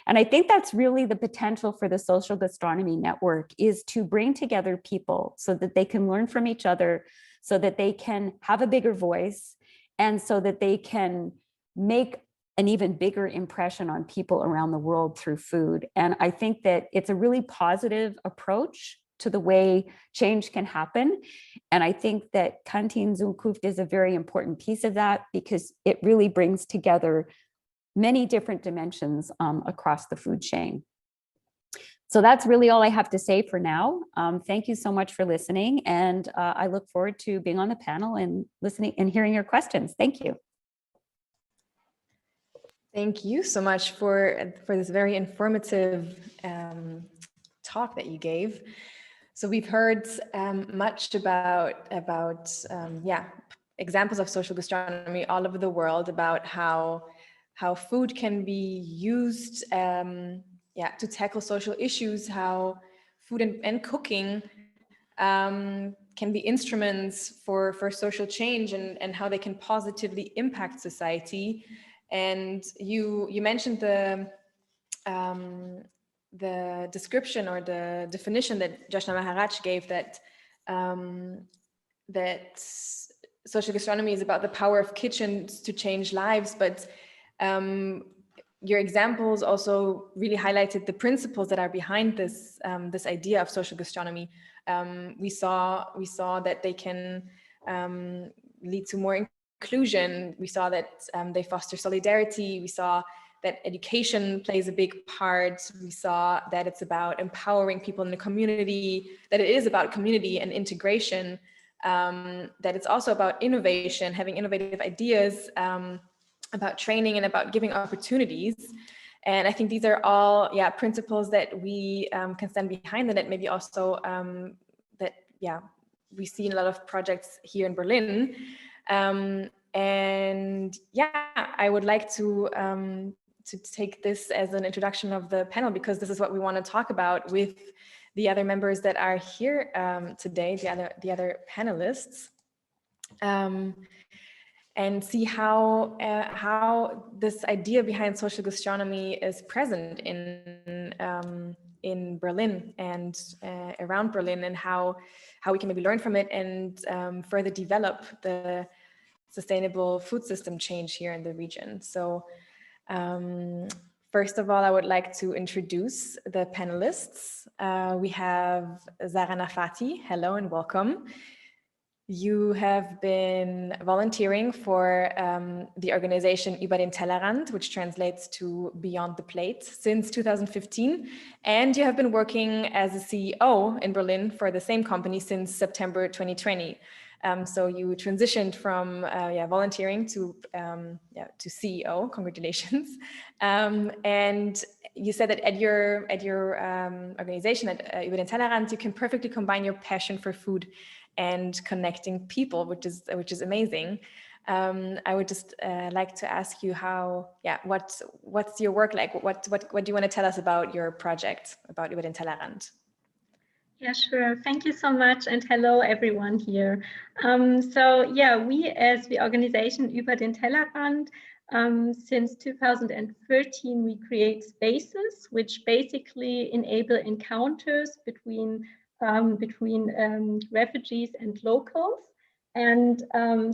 And I think that's really the potential for the Social Gastronomy Network, is to bring together people so that they can learn from each other, so that they can have a bigger voice, and so that they can make an even bigger impression on people around the world through food. And I think that it's a really positive approach to the way change can happen. And I think that Kantine-Zukunft is a very important piece of that, because it really brings together many different dimensions across the food chain. So that's really all I have to say for now. Thank you so much for listening. And I look forward to being on the panel and listening and hearing your questions. Thank you. Thank you so much for this very informative talk that you gave. So we've heard much about examples of social gastronomy all over the world, about how food can be used to tackle social issues, how food and cooking can be instruments for social change, and how they can positively impact society. And you mentioned the description or the definition that Joshna Maharaj gave, that that social gastronomy is about the power of kitchens to change lives. But your examples also really highlighted the principles that are behind this this idea of social gastronomy. We saw that they can lead to more inclusion. We saw that they foster solidarity. We saw that education plays a big part. We saw that it's about empowering people in the community, that it is about community and integration, that it's also about innovation, having innovative ideas, about training, and about giving opportunities. And I think these are all principles that we can stand behind, and that maybe also we see in a lot of projects here in Berlin. And I would like to take this as an introduction of the panel, because this is what we want to talk about with the other members that are here today, the other panelists, and see how this idea behind social gastronomy is present in Berlin and around Berlin, and how we can maybe learn from it and further develop the sustainable food system change here in the region. So First of all, I would like to introduce the panelists. We have Sara Naffati. Hello and welcome. You have been volunteering for the organization Über den Tellerrand, which translates to Beyond the Plate, since 2015. And you have been working as a CEO in Berlin for the same company since September 2020. So you transitioned from volunteering to CEO. Congratulations! And you said that at your organization at Über den Tellerrand, you can perfectly combine your passion for food and connecting people, which is amazing. I would just like to ask you what's your work like? What do you want to tell us about your project, about Über den Tellerrand? Yeah, sure. Thank you so much, and hello everyone here. We as the organization Über den Tellerrand, since 2013 we create spaces which basically enable encounters between refugees and locals. And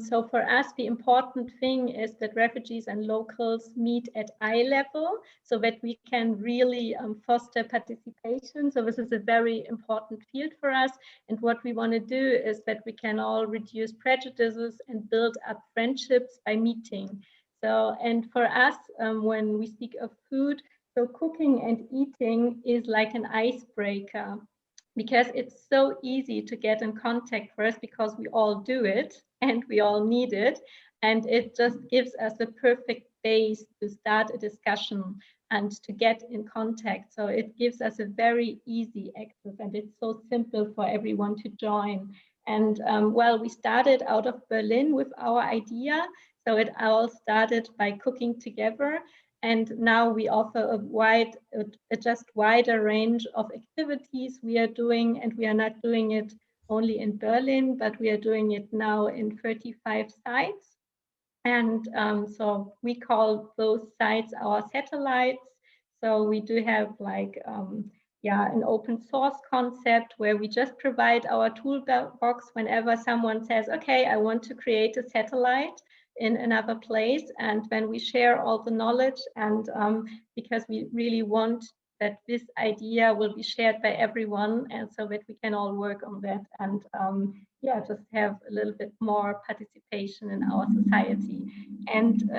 so for us, the important thing is that refugees and locals meet at eye level so that we can really foster participation. So this is a very important field for us. And what we want to do is that we can all reduce prejudices and build up friendships by meeting. So, and for us, when we speak of food, so cooking and eating is like an icebreaker, because it's so easy to get in contact for us because we all do it and we all need it. And it just gives us a perfect base to start a discussion and to get in contact. So it gives us a very easy access, and it's so simple for everyone to join. And we started out of Berlin with our idea. So it all started by cooking together. And now we offer a just wider range of activities we are doing, and we are not doing it only in Berlin, but we are doing it now in 35 sites. And so we call those sites our satellites. So we do have an open source concept where we just provide our toolbox whenever someone says, okay, I want to create a satellite in another place, and then we share all the knowledge, and because we really want that this idea will be shared by everyone, and so that we can all work on that and just have a little bit more participation in our society. And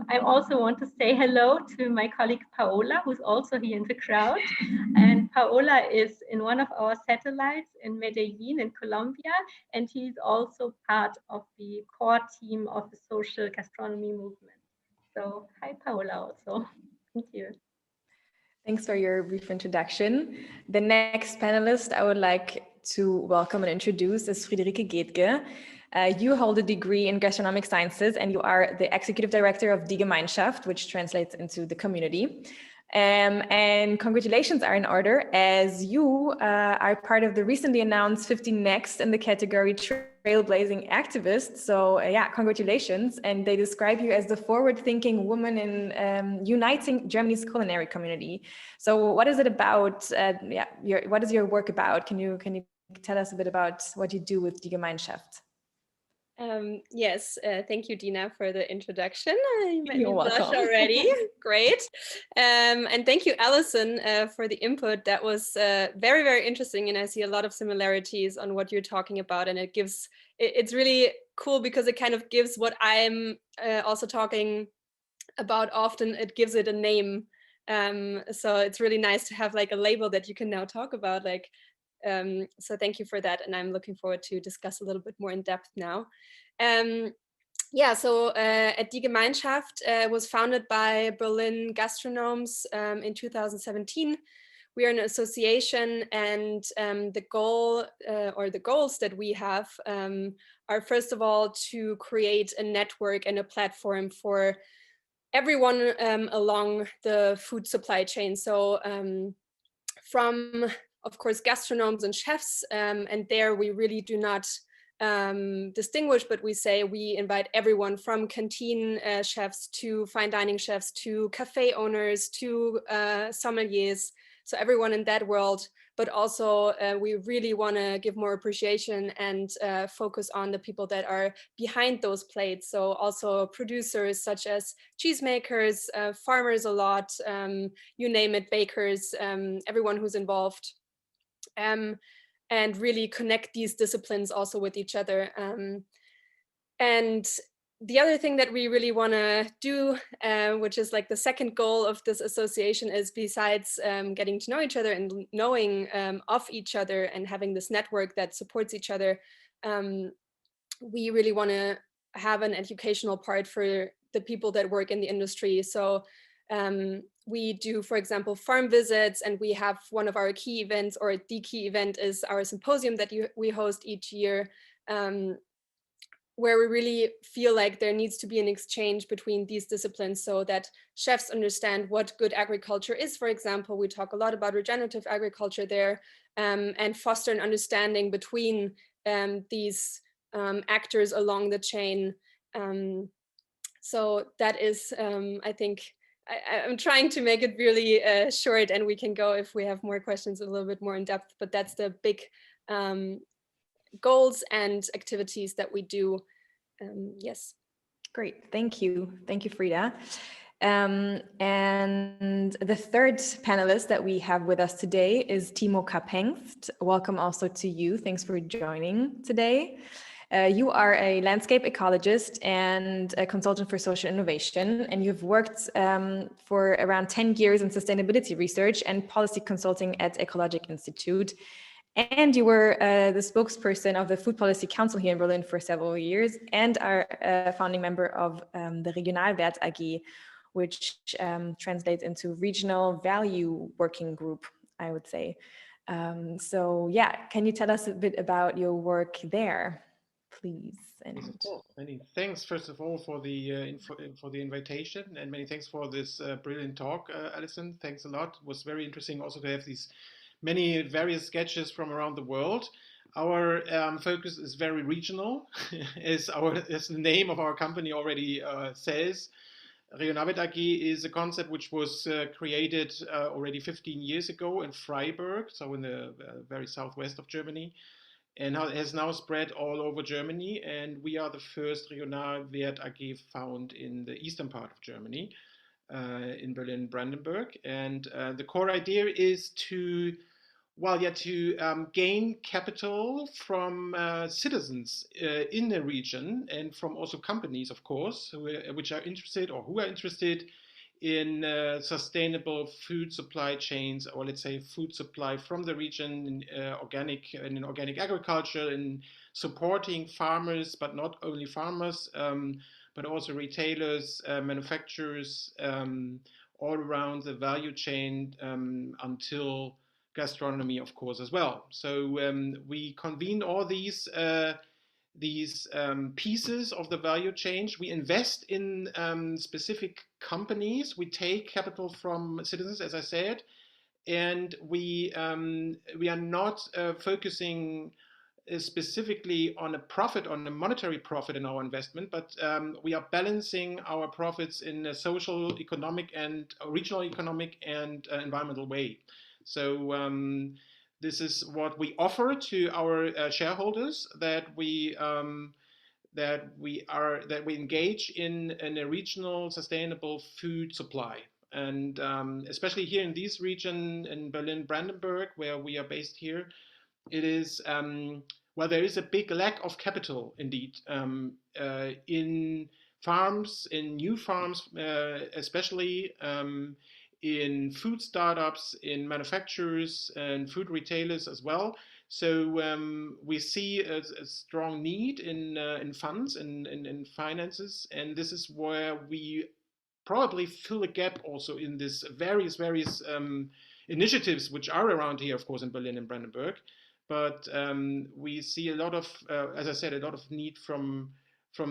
I also want to say hello to my colleague Paola, who's also here in the crowd. And Paola is in one of our satellites in Medellin in Colombia, and he's also part of the core team of the social gastronomy movement. So hi Paola also. Thank you. Thanks for your brief introduction. The next panelist I would like to welcome and introduce is Friederike Gaedke. You hold a degree in gastronomic sciences, and you are the executive director of Die Gemeinschaft, which translates into the community. And congratulations are in order, as you are part of the recently announced 15 Next in the category Trailblazing Activists. So congratulations. And they describe you as the forward-thinking woman in uniting Germany's culinary community. So what is it about? What is your work about? Can you tell us a bit about what you do with Die Gemeinschaft? Yes, thank you, Dina, for the introduction. You made me You're blush welcome. already. Great. And thank you, Alison, for the input. That was very, very interesting. And I see a lot of similarities on what you're talking about. And it's really cool because it kind of gives what I'm also talking about often. It gives it a name. So it's really nice to have like a label that you can now talk about. So thank you for that, and I'm looking forward to discuss a little bit more in depth now. So at Die Gemeinschaft was founded by Berlin gastronomes in 2017. We are an association, and the goal or the goals that we have are, first of all, to create a network and a platform for everyone along the food supply chain. So from, of course, gastronomes and chefs, and there we really do not distinguish, but we say we invite everyone from canteen chefs to fine dining chefs to cafe owners to sommeliers. So everyone in that world but also we really want to give more appreciation and focus on the people that are behind those plates. So also producers such as cheesemakers, farmers a lot, you name it, bakers, everyone who's involved. And really connect these disciplines also with each other. And the other thing that we really want to do, which is like the second goal of this association, is besides getting to know each other and knowing of each other and having this network that supports each other, we really want to have an educational part for the people that work in the industry. So we do, for example, farm visits, and we have one of our key events, or the key event is our symposium that we host each year, where we really feel like there needs to be an exchange between these disciplines so that chefs understand what good agriculture is. For example, we talk a lot about regenerative agriculture there, and foster an understanding between these actors along the chain. So that is, I think, I'm trying to make it really short, and we can go, if we have more questions, a little bit more in depth, but that's the big goals and activities that we do. Yes. Great, thank you. Thank you, Frida. And the third panelist that we have with us today is Timo Kaphengst. Welcome also to you. Thanks for joining today. You are a landscape ecologist and a consultant for social innovation, and you've worked for around 10 years in sustainability research and policy consulting at Ecologic Institute. And you were the spokesperson of the Food Policy Council here in Berlin for several years, and are a founding member of the Regionalwert AG, which translates into Regional Value Working Group, I would say. So yeah, can you tell us a bit about your work there, please? And many thanks, first of all, for the invitation, and many thanks for this brilliant talk, Alison. Thanks a lot. It was very interesting also to have these many various sketches from around the world. Our focus is very regional, as the name of our company already says. Regionalwert AG is a concept which was created already 15 years ago in Freiburg, so in the very southwest of Germany, and has now spread all over Germany. And we are the first Regionalwert AG found in the eastern part of Germany, in Berlin-Brandenburg. And the core idea is to gain capital from citizens in the region, and from also companies, of course, who are interested in sustainable food supply chains, or let's say food supply from the region, in organic agriculture, and supporting farmers, but not only farmers, but also retailers, manufacturers, all around the value chain, until gastronomy, of course, as well. So we convene all these pieces of the value chain. We invest in specific companies. We take capital from citizens, as I said, and we are not focusing specifically on a profit, on a monetary profit in our investment, but we are balancing our profits in a social, economic, and regional economic and environmental way. So this is what we offer to our shareholders, that we engage in a regional sustainable food supply. And especially here in this region, in Berlin-Brandenburg, where we are based here, it is, there is a big lack of capital indeed, in farms, in new farms, especially in food startups, in manufacturers and food retailers as well. So we see a strong need in funds and in finances, and this is where we probably fill a gap also in this various initiatives which are around here, of course, in Berlin and Brandenburg. But we see a lot of, as I said, a lot of need from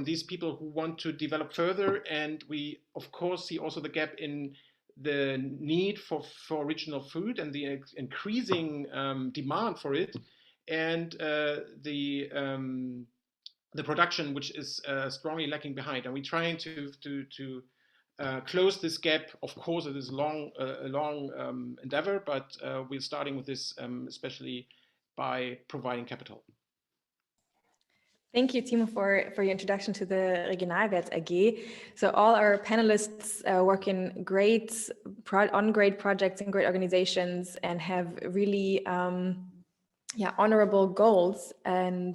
these people who want to develop further, and we of course see also the gap in the need for regional food and the increasing demand for it, and the production, which is strongly lacking behind. And we're trying to close this gap. Of course, it is a long endeavor, but we're starting with this especially by providing capital. Thank you, Timo, for your introduction to the Regionalwert AG. So all our panelists work in on great projects and great organizations and have really honorable goals. And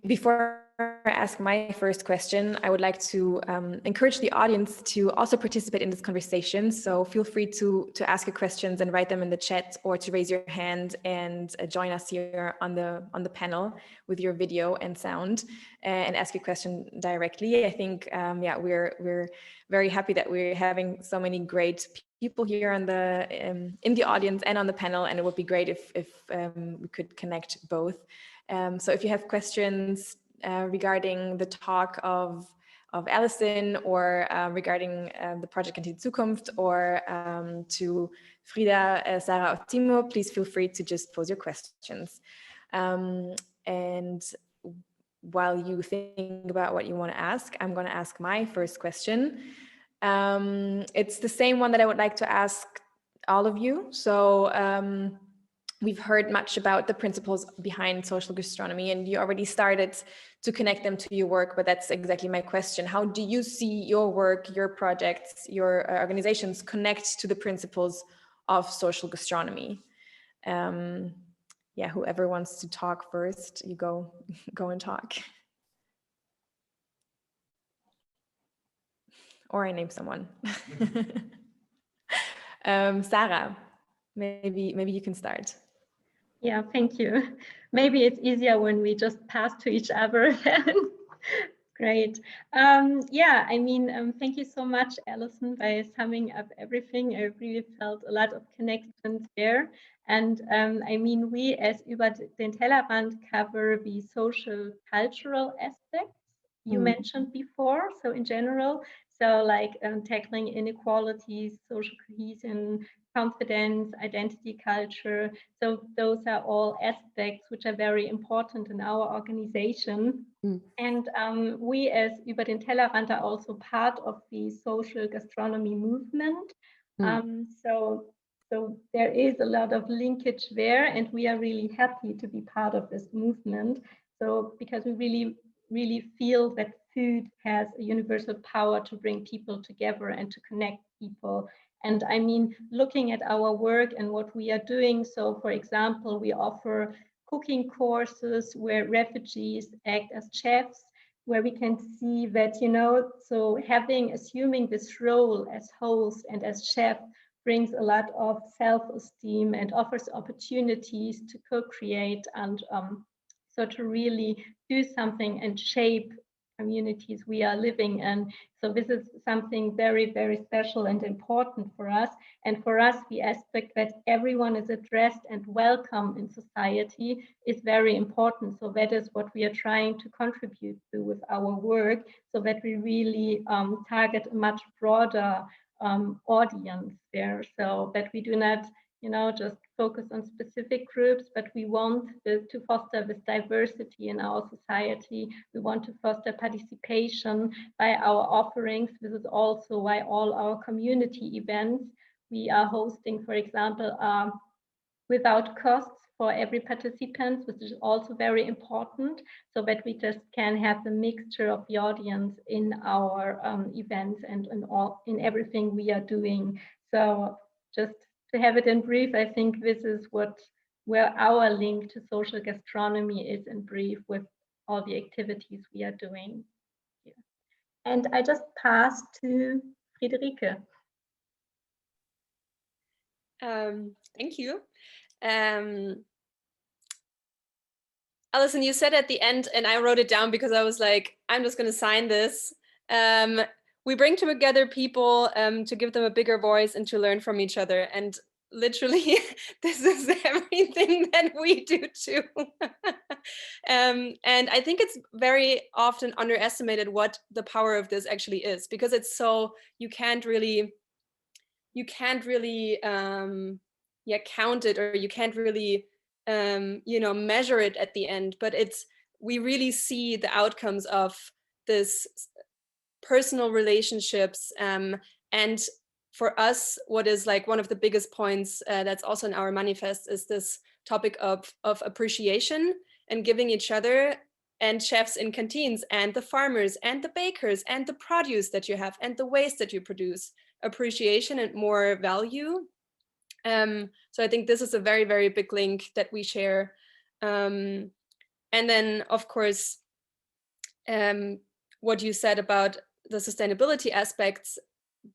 before I ask my first question, I would like to encourage the audience to also participate in this conversation. So feel free to ask your questions and write them in the chat, or to raise your hand and join us here on the panel with your video and sound and ask your question directly. I think we're very happy that we're having so many great people here on in the audience and on the panel, and it would be great if we could connect both. So if you have questions regarding the talk of Alison, or regarding the project Kantine-Zukunft, or to Frida, Sara, or Timo, please feel free to just pose your questions. And while you think about what you want to ask, I'm going to ask my first question. It's the same one that I would like to ask all of you. So we've heard much about the principles behind social gastronomy, and you already started to connect them to your work, but that's exactly my question. How do you see your work, your projects, your organizations connect to the principles of social gastronomy? Whoever wants to talk first, you go and talk. Or I name someone. Sara, maybe you can start. Yeah, thank you. Maybe it's easier when we just pass to each other. Great. Thank you so much, Alison, by summing up everything. I really felt a lot of connections there. And we as Über den Tellerrand cover the social cultural aspects you mentioned before. So in general, tackling inequalities, social cohesion, confidence, identity culture. So those are all aspects which are very important in our organization. And we as Über den Tellerrand are also part of the social gastronomy movement. So there is a lot of linkage there, and we are really happy to be part of this movement. So because we really feel that food has a universal power to bring people together and to connect people. And looking at our work and what we are doing, so for example, we offer cooking courses where refugees act as chefs, where we can see that, so assuming this role as host and as chef brings a lot of self-esteem and offers opportunities to co-create and so to really do something and shape communities we are living in. So this is something very, very special and important for us. And for us, the aspect that everyone is addressed and welcome in society is very important. So that is what we are trying to contribute to with our work, so that we really target a much broader audience there, so that we do not just focus on specific groups, but we want to foster this diversity in our society. We want to foster participation by our offerings. This is also why all our community events we are hosting, for example, are without costs for every participant, which is also very important, so that we just can have the mixture of the audience in our events and in everything we are doing. So just to have it in brief, I think this is where our link to social gastronomy is in brief, with all the activities we are doing here. And I just pass to Friederike. Thank you. Alison, you said at the end, and I wrote it down because I was like, I'm just going to sign this. We bring together people to give them a bigger voice and to learn from each other. And literally, this is everything that we do too. And I think it's very often underestimated what the power of this actually is, because it's so, you can't really count it, or you can't really measure it at the end, but we really see the outcomes of this personal relationships. And for us, what is like one of the biggest points that's also in our manifest is this topic of appreciation and giving each other and chefs in canteens and the farmers and the bakers and the produce that you have and the waste that you produce, appreciation and more value. So I think this is a very, very big link that we share. And then, of course, what you said about the sustainability aspects,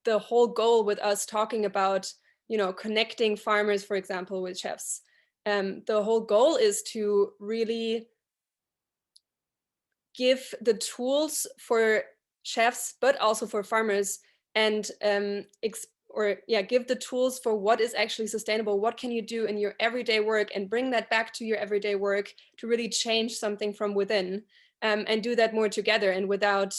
the whole goal with us talking about, you know, connecting farmers, for example, with chefs, the whole goal is to really give the tools for chefs, but also for farmers, and give the tools for what is actually sustainable. What can you do in your everyday work and bring that back to your everyday work to really change something from within, and do that more together and without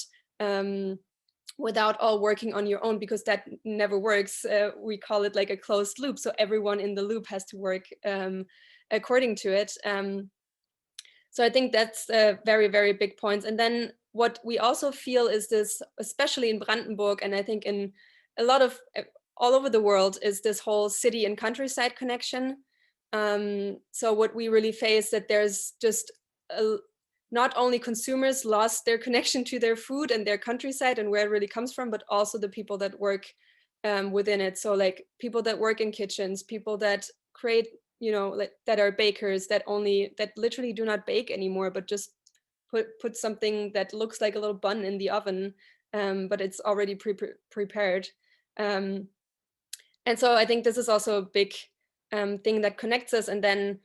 all working on your own, because that never works. We call it like a closed loop. So everyone in the loop has to work according to it. So I think that's a very, very big point. And then what we also feel is this, especially in Brandenburg, and I think in a lot of all over the world, is this whole city and countryside connection. So what we really face that there's just not only consumers lost their connection to their food and their countryside and where it really comes from, but also the people that work within it. So like people that work in kitchens, people that create, you know, like that are bakers that literally do not bake anymore, but just put something that looks like a little bun in the oven, but it's already prepared. And so I think this is also a big thing that connects us. And then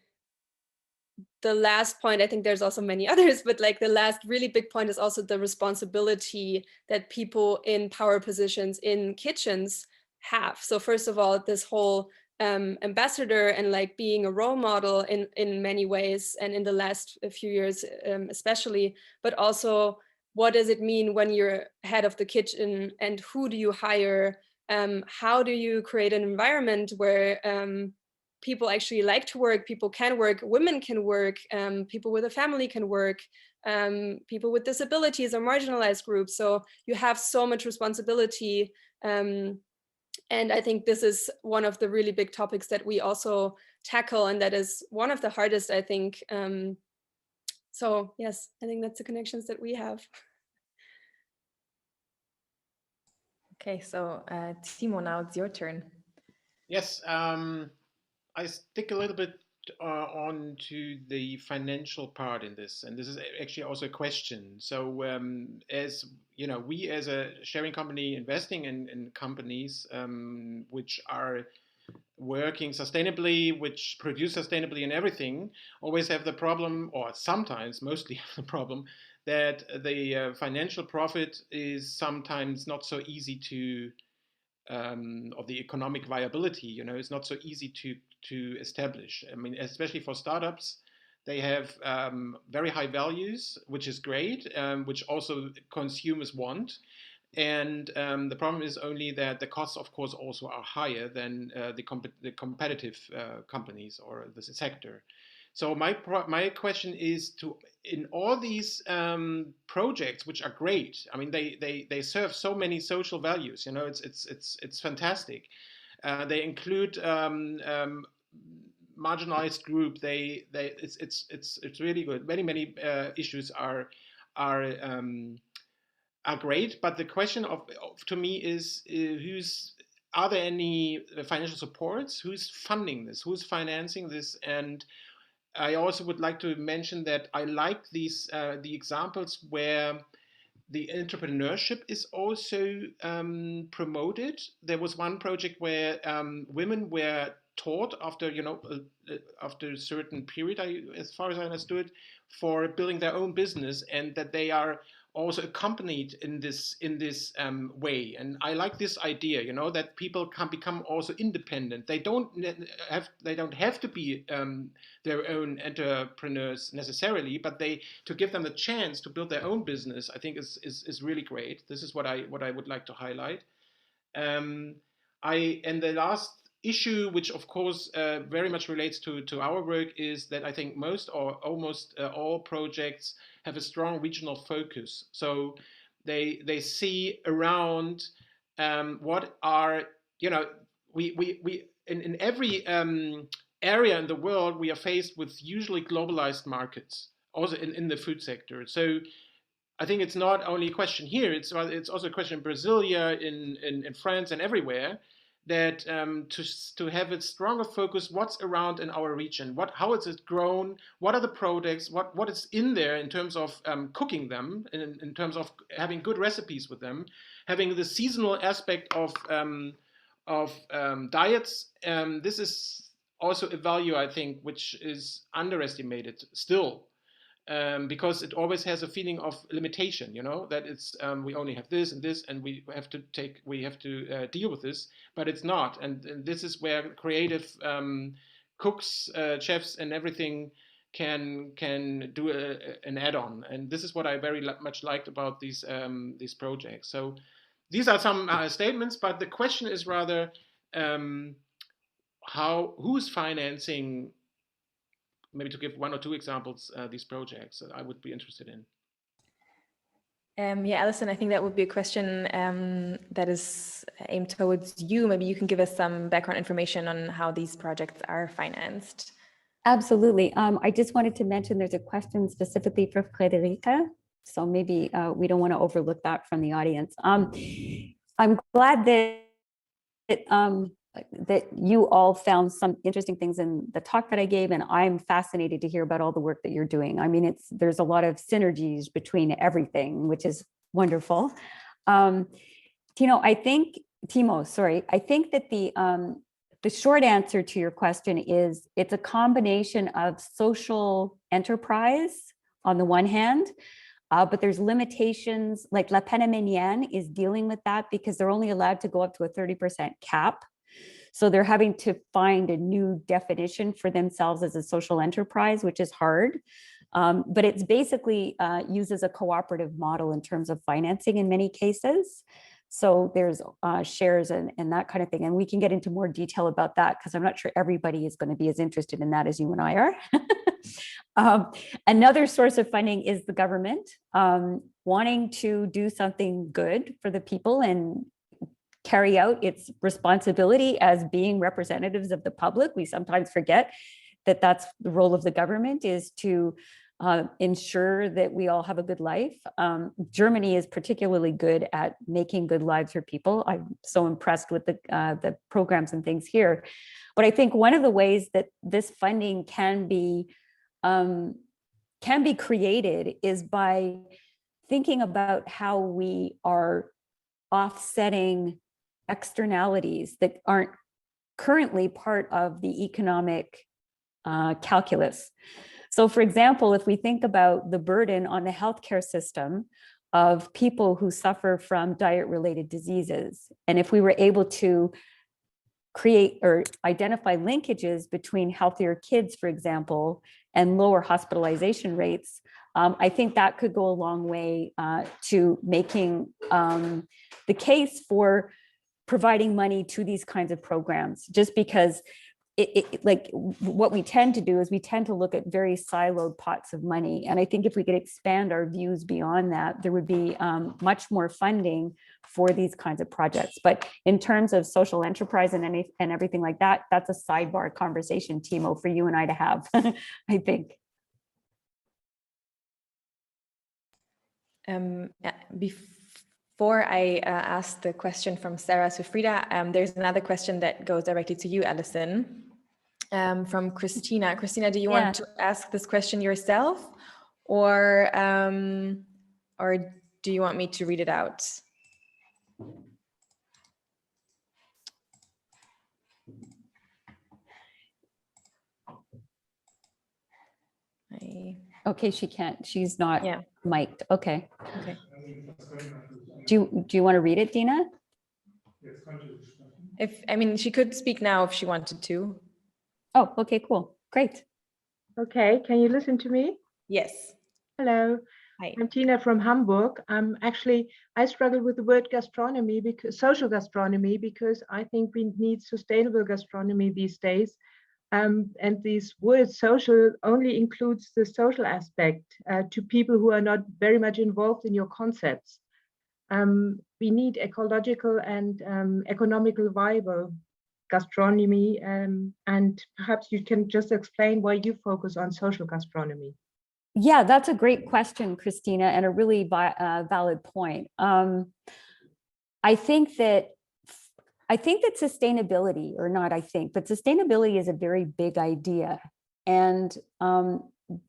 the last point, I think there's also many others, but like the last really big point is also the responsibility that people in power positions in kitchens have. So first of all, this whole ambassador and like being a role model in many ways, and in the last few years especially, but also what does it mean when you're head of the kitchen, and who do you hire? How do you create an environment where people actually like to work, people can work, women can work, people with a family can work, people with disabilities or marginalized groups. So you have so much responsibility. And I think this is one of the really big topics that we also tackle, and that is one of the hardest, I think. So yes, I think that's the connections that we have. Okay, so Timo, now it's your turn. Yes, I stick a little bit on to the financial part in this, and this is actually also a question. So as you know, we as a sharing company investing in companies which are working sustainably, which produce sustainably and everything, always have the problem, or sometimes mostly have the problem, that the financial profit is sometimes not so easy to, or the economic viability, you know, is not so easy to establish. I mean, especially for startups, they have very high values, which is great, which also consumers want. And the problem is only that the costs, of course, also are higher than the competitive companies or the sector. So my question is in all these projects, which are great. I mean, they serve so many social values. You know, it's fantastic. They include marginalized group. It's really good. Many issues are great, but the question to me is are there any financial supports? Who's funding this? Who's financing this? And I also would like to mention that I like these the examples where the entrepreneurship is also promoted. There was one project where women were taught after after a certain period, as far as I understood, for building their own business, and that they are also accompanied in this way. And I like this idea, you know, that people can become also independent. They don't have to be their own entrepreneurs necessarily, but to give them the chance to build their own business, I think is really great. This is what I would like to highlight. And the last issue, which of course very much relates to our work, is that I think most or almost all projects have a strong regional focus. So they see around what are, we in every area in the world, we are faced with usually globalized markets, also in the food sector. So I think it's not only a question here, it's also a question in Brasilia, in France and everywhere, that to have a stronger focus, what's around in our region, how is it grown, what are the products, what is in there in terms of cooking them, in terms of having good recipes with them, having the seasonal aspect of diets. This is also a value, I think, which is underestimated still. Because it always has a feeling of limitation, that it's we only have this and this, and we have to deal with this, but it's not. And this is where creative cooks, chefs, and everything can do an add-on. And this is what I very much liked about these projects. So these are some statements, but the question is rather who's financing. Maybe to give one or two examples, these projects I would be interested in. Yeah, Alison, I think that would be a question that is aimed towards you. Maybe you can give us some background information on how these projects are financed. Absolutely. I just wanted to mention there's a question specifically for Friederike, so maybe we don't want to overlook that from the audience. I'm glad that you all found some interesting things in the talk that I gave, and I'm fascinated to hear about all the work that you're doing. I mean, there's a lot of synergies between everything, which is wonderful. Timo, I think that the short answer to your question is it's a combination of social enterprise on the one hand, but there's limitations, like La Panamanienne is dealing with that because they're only allowed to go up to a 30% cap. So they're having to find a new definition for themselves as a social enterprise, which is hard. But it's basically uses a cooperative model in terms of financing in many cases. So there's shares and that kind of thing. And we can get into more detail about that because I'm not sure everybody is going to be as interested in that as you and I are. Another source of funding is the government wanting to do something good for the people and carry out its responsibility as being representatives of the public. We sometimes forget that that's the role of the government, is to ensure that we all have a good life. Germany is particularly good at making good lives for people. I'm so impressed with the programs and things here. But I think one of the ways that this funding can be created is by thinking about how we are offsetting externalities that aren't currently part of the economic calculus. So for example, if we think about the burden on the healthcare system of people who suffer from diet-related diseases, and if we were able to create or identify linkages between healthier kids, for example, and lower hospitalization rates, I think that could go a long way to making the case for providing money to these kinds of programs, just because like what we tend to do is we tend to look at very siloed pots of money. And I think if we could expand our views beyond that, there would be much more funding for these kinds of projects. But in terms of social enterprise and everything like that, that's a sidebar conversation, Timo, for you and I to have, I think. Before I ask the question from Sarah to Frida, there's another question that goes directly to you, Alison, from Christina. Christina, do you want to ask this question yourself, or do you want me to read it out? Okay, she can't. She's not mic'd. Okay. Okay. Do you want to read it, Dina? She could speak now if she wanted to. Oh, okay, cool. Great. Okay, can you listen to me? Yes. Hello. Hi. I'm Tina from Hamburg. I struggle with the word gastronomy, because social gastronomy, because I think we need sustainable gastronomy these days. And this word social only includes the social aspect to people who are not very much involved in your concepts. we need ecological and economical viable gastronomy, and perhaps you can just explain why you focus on social gastronomy. Yeah, that's a great question, Christina, and a really valid point. I think that sustainability, or not I think, but sustainability is a very big idea. And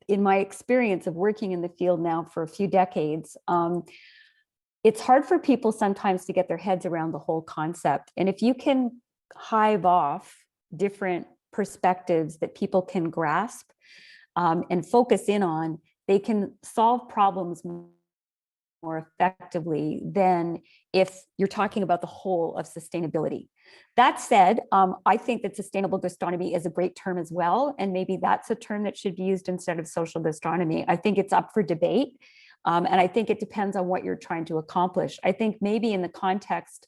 in my experience of working in the field now for a few decades, it's hard for people sometimes to get their heads around the whole concept. And if you can hive off different perspectives that people can grasp and focus in on, they can solve problems more effectively than if you're talking about the whole of sustainability. That said, I think that sustainable gastronomy is a great term as well, and maybe that's a term that should be used instead of social gastronomy. I think it's up for debate, and I think it depends on what you're trying to accomplish. I think maybe in the context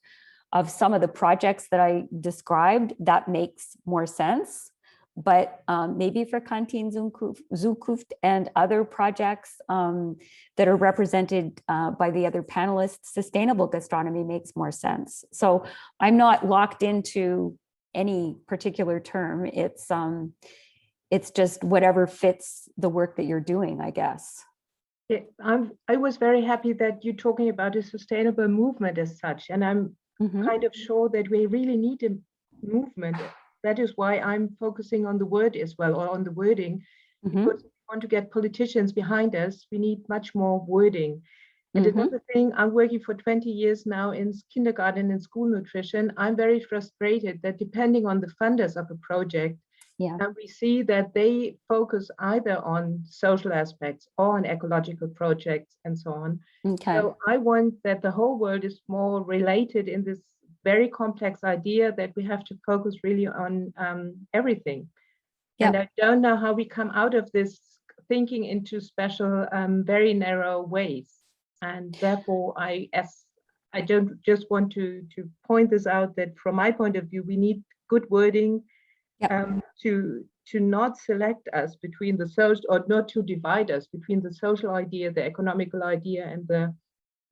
of some of the projects that I described, that makes more sense. But maybe for Kantine-Zukunft and other projects that are represented by the other panelists, sustainable gastronomy makes more sense. So I'm not locked into any particular term. It's just whatever fits the work that you're doing, I guess. Yeah, I was very happy that you're talking about a sustainable movement as such, and I'm kind of sure that we really need a movement. That is why I'm focusing on the word as well, or on the wording, because if we want to get politicians behind us, we need much more wording. And another thing, I'm working for 20 years now in kindergarten and school nutrition. I'm very frustrated that depending on the funders of a project, we see that they focus either on social aspects or on ecological projects and so on. So I want that the whole world is more related in this very complex idea that we have to focus really on everything. And I don't know how we come out of this thinking into special, very narrow ways. And therefore, I don't just want to point this out, that from my point of view, we need good wording to not select us between the social, or not to divide us between the social idea, the economical idea, and the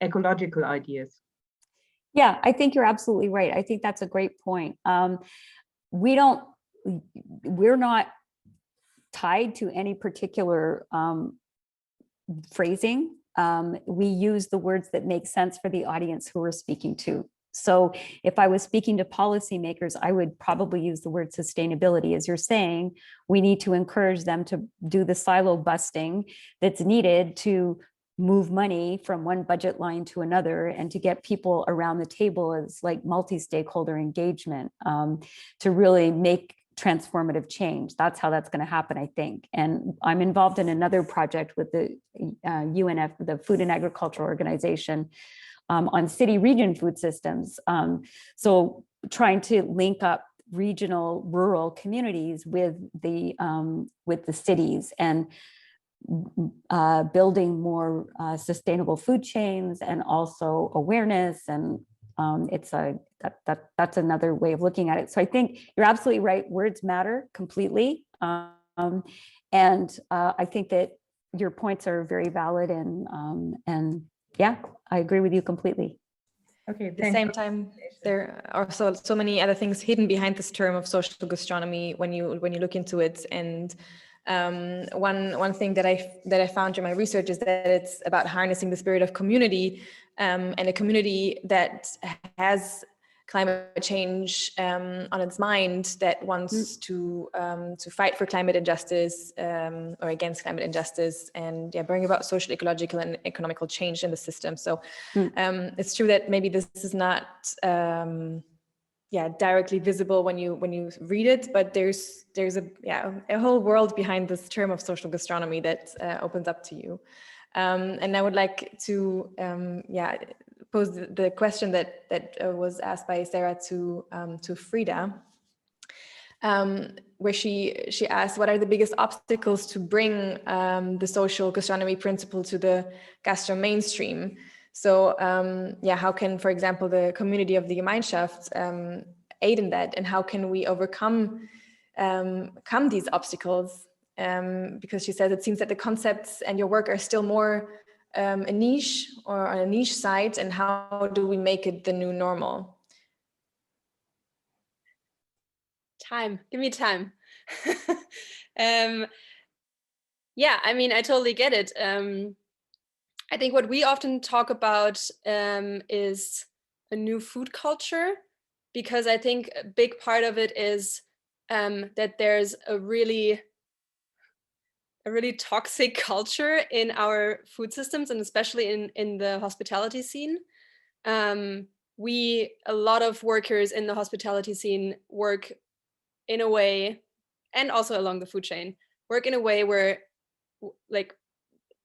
ecological ideas. Yeah, I think you're absolutely right. I think that's a great point. We're not tied to any particular phrasing. We use the words that make sense for the audience who we're speaking to. So if I was speaking to policymakers, I would probably use the word sustainability. As you're saying, we need to encourage them to do the silo busting that's needed to move money from one budget line to another, and to get people around the table as like multi-stakeholder engagement to really make transformative change. That's how that's going to happen, I think. And I'm involved in another project with the UNF, the Food and Agriculture Organization, on city region food systems. So trying to link up regional rural communities with the cities, and building more sustainable food chains, and also awareness. And that's another way of looking at it. So I think you're absolutely right. Words matter completely. And I think that your points are very valid, and yeah, I agree with you completely. Okay. At the same time, there are also so many other things hidden behind this term of social gastronomy when you look into it. And one thing that I found during my research is that it's about harnessing the spirit of community, and a community that has climate change on its mind, that wants to fight for climate injustice, or against climate injustice, and bring about social, ecological, and economical change in the system. So it's true that maybe this is not directly visible when you read it, but there's a whole world behind this term of social gastronomy that opens up to you. And I would like to pose the question that was asked by Sara to Frida, where she asked, what are the biggest obstacles to bring the social gastronomy principle to the gastro mainstream? So how can, for example, the community of the Gemeinschaft aid in that, and how can we overcome these obstacles? Because she says it seems that the concepts and your work are still more a niche or on a niche site, and how do we make it the new normal? Time, give me time. Yeah, I mean, I totally get it. I think what we often talk about is a new food culture, because I think a big part of it is that there's a really toxic culture in our food systems, and especially in the hospitality scene. A lot of workers in the hospitality scene work in a way, and also along the food chain, work in a way where like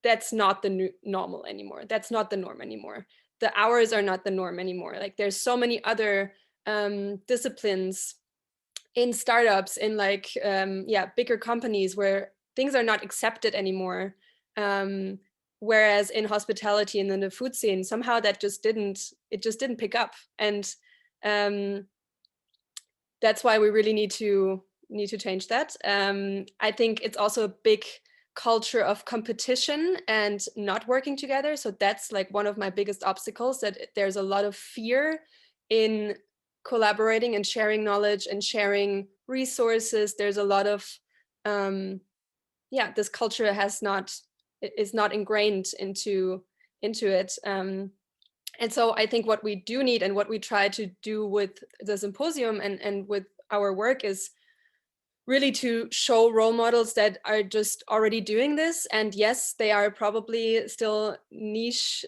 that's not the new normal anymore. That's not the norm anymore. The hours are not the norm anymore. Like there's so many other disciplines in startups, in like bigger companies where things are not accepted anymore. Whereas in hospitality and in the food scene, somehow that just didn't pick up. And that's why we really need to change that. I think it's also a big culture of competition and not working together. So that's like one of my biggest obstacles, that there's a lot of fear in collaborating and sharing knowledge and sharing resources. There's a lot of this culture is not ingrained into it. And so I think what we do need, and what we try to do with the symposium and with our work, is really to show role models that are just already doing this. And yes, they are probably still niche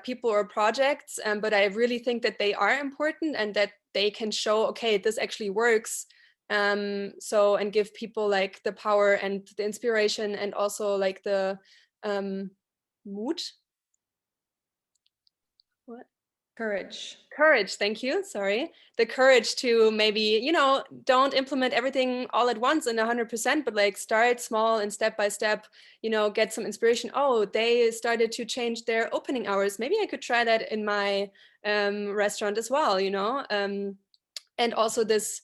people or projects, but I really think that they are important, and that they can show, okay, this actually works. And give people like the power and the inspiration, and also like the mood. What? Courage, thank you, sorry. The courage to maybe, don't implement everything all at once and 100%, but like start small and step by step, get some inspiration. Oh, they started to change their opening hours. Maybe I could try that in my restaurant as well, and also this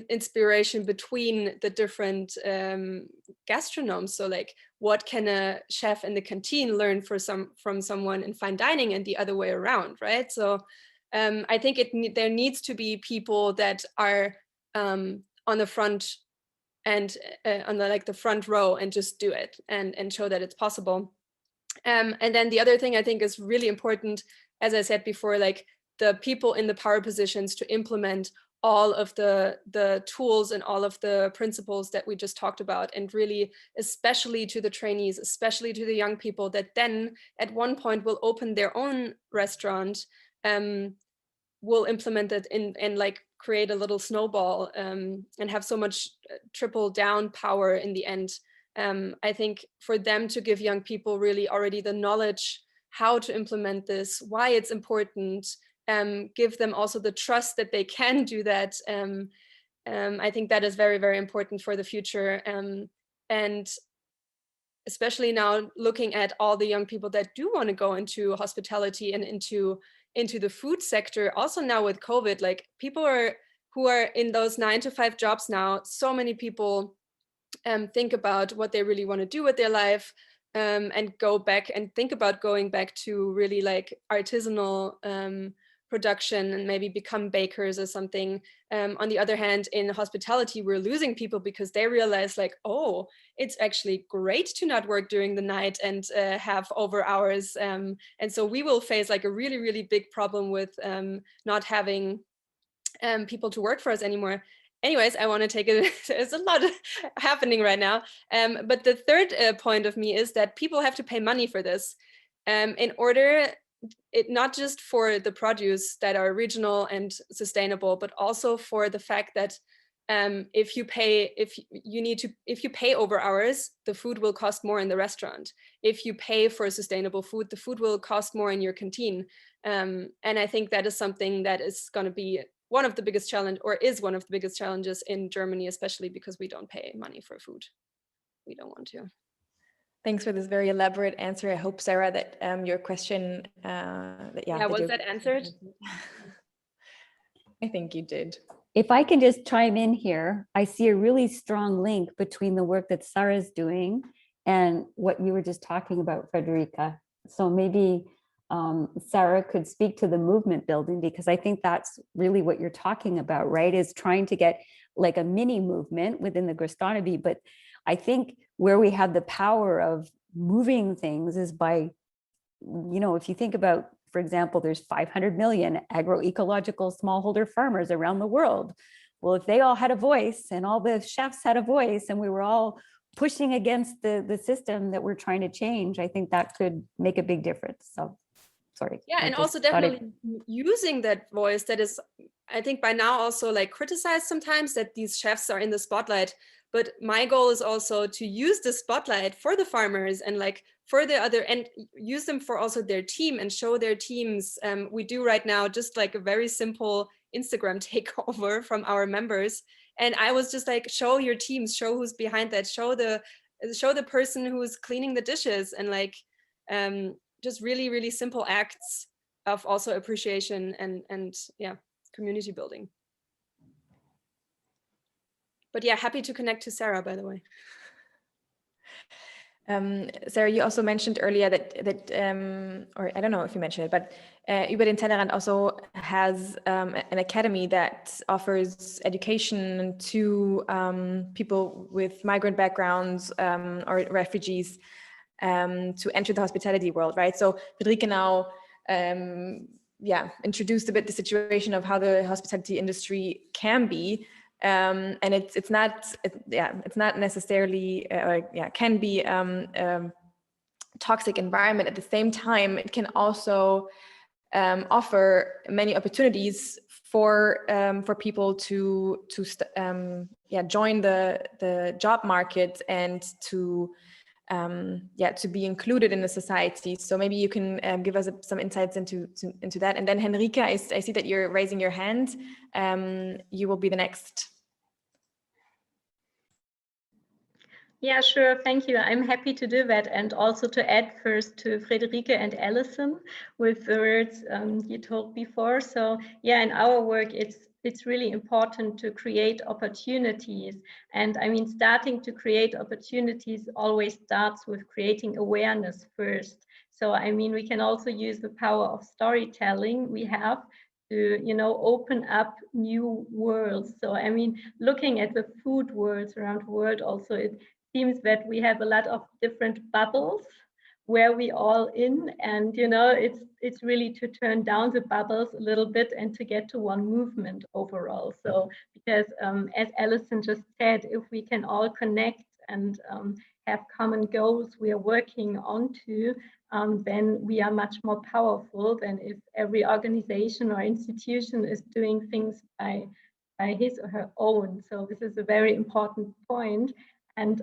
inspiration between the different gastronomes. So like, what can a chef in the canteen learn from someone in fine dining, and the other way around, right? So I think there needs to be people that are on the front and on the front row, and just do it and show that it's possible. And then the other thing I think is really important, as I said before, like the people in the power positions to implement all of the tools and all of the principles that we just talked about, and really, especially to the trainees, especially to the young people that then at one point will open their own restaurant, will implement it and like create a little snowball, and have so much triple down power in the end. I think for them to give young people really already the knowledge how to implement this, why it's important, give them also the trust that they can do that. I think that is very, very important for the future. And especially now, looking at all the young people that do want to go into hospitality and into the food sector, also now with COVID, like people who are in those 9-to-5 jobs now, so many people think about what they really want to do with their life, and go back and think about going back to really like artisanal production, and maybe become bakers or something. On the other hand, in hospitality, we're losing people because they realize like, oh, it's actually great to not work during the night and have over hours. And so we will face like a really, really big problem with not having people to work for us anymore. Anyways, I want to take it, there's a lot happening right now. But the third point of me is that people have to pay money for this in order, not just for the produce that are regional and sustainable, but also for the fact that if you pay over hours, the food will cost more in the restaurant. If you pay for sustainable food, the food will cost more in your canteen. And I think that is something that is going to be one of the biggest challenges in Germany, especially because we don't pay money for food. We don't want to. Thanks for this very elaborate answer. I hope, Sarah, that your question, was that answered? I think you did. If I can just chime in here, I see a really strong link between the work that Sara's doing and what you were just talking about, Friederike. So maybe Sara could speak to the movement building, because I think that's really what you're talking about, right? Is trying to get like a mini movement within the gastronomy. But I think where we have the power of moving things is by, you know, if you think about, for example, there's 500 million agroecological smallholder farmers around the world. Well, if they all had a voice and all the chefs had a voice and we were all pushing against the system that we're trying to change, I think that could make a big difference. So, sorry. Yeah, and also definitely using that voice that is, I think by now also like criticized sometimes, that these chefs are in the spotlight. But my goal is also to use the spotlight for the farmers and like for the other, and use them for also their team and show their teams. We do right now just like a very simple Instagram takeover from our members. And I was just like, show your teams, show who's behind that, show the person who's cleaning the dishes, and like just really, really simple acts of also appreciation and yeah, community building. But yeah, happy to connect to Sara, by the way. Sara, you also mentioned earlier that or I don't know if you mentioned it, but Über den Tellerrand also has an academy that offers education to people with migrant backgrounds or refugees to enter the hospitality world, right? So Friederike now introduced a bit the situation of how the hospitality industry can be. And it's not necessarily can be toxic environment. At the same time, it can also offer many opportunities for people to join the job market and to be included in the society. So maybe you can give us some insights into that. And then Henrike, I see that you're raising your hand. You will be the next. Yeah, sure. Thank you. I'm happy to do that. And also to add first to Friederike and Alison with the words you told before. So yeah, in our work, it's really important to create opportunities. And I mean, starting to create opportunities always starts with creating awareness first. So I mean, we can also use the power of storytelling we have to, you know, open up new worlds. So I mean, looking at the food worlds around the world also, it seems that we have a lot of different bubbles where we all in, and you know, it's really to turn down the bubbles a little bit and to get to one movement overall. So because as Alison just said, if we can all connect and have common goals we are working onto, then we are much more powerful than if every organization or institution is doing things by his or her own. So this is a very important point. And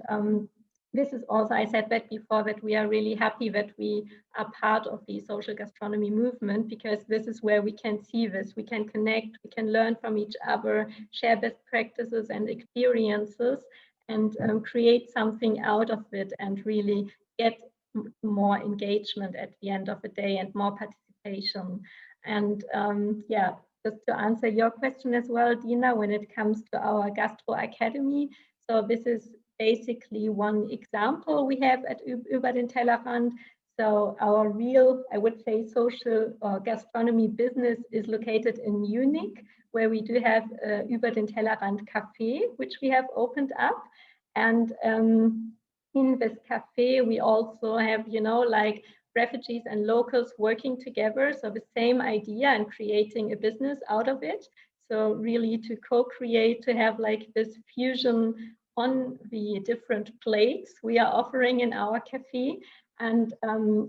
this is also, I said that before, that we are really happy that we are part of the social gastronomy movement, because this is where we can see this, we can connect, we can learn from each other, share best practices and experiences, and create something out of it and really get more engagement at the end of the day and more participation. And yeah, just to answer your question as well, Dina, when it comes to our Gastro Academy, so this is basically one example we have at Über den Tellerrand. So our real, I would say, social gastronomy business is located in Munich, where we do have Über den Tellerrand Café, which we have opened up. And in this cafe, we also have, you know, like refugees and locals working together. So the same idea and creating a business out of it. So really to co-create, to have like this fusion on the different plates we are offering in our cafe. And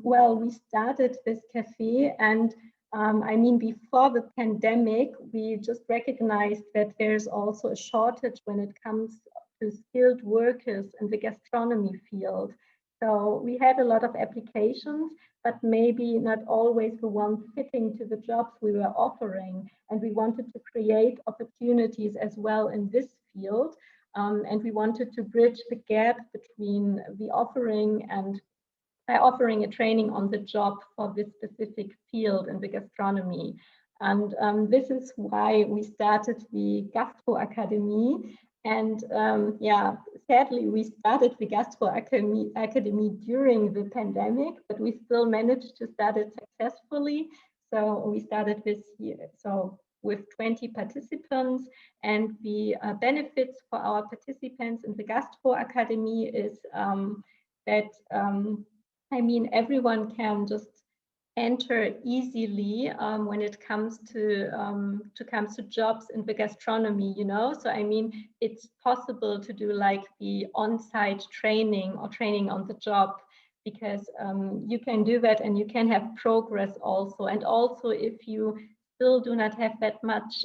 well, we started this cafe, and I mean, before the pandemic, we just recognized that there's also a shortage when it comes to skilled workers in the gastronomy field. So we had a lot of applications, but maybe not always the ones fitting to the jobs we were offering. And we wanted to create opportunities as well in this field. And we wanted to bridge the gap between the offering and by offering a training on the job for this specific field in the gastronomy. And this is why we started the Gastro Academy. And yeah, sadly, we started the Gastro Academy during the pandemic, but we still managed to start it successfully. So we started this year, so with 20 participants, and the benefits for our participants in the Gastro Academy is that, I mean, everyone can just enter easily when it comes to jobs in the gastronomy, you know. So I mean, it's possible to do like the on-site training or training on the job, because you can do that and you can have progress also. And also, if you still do not have that much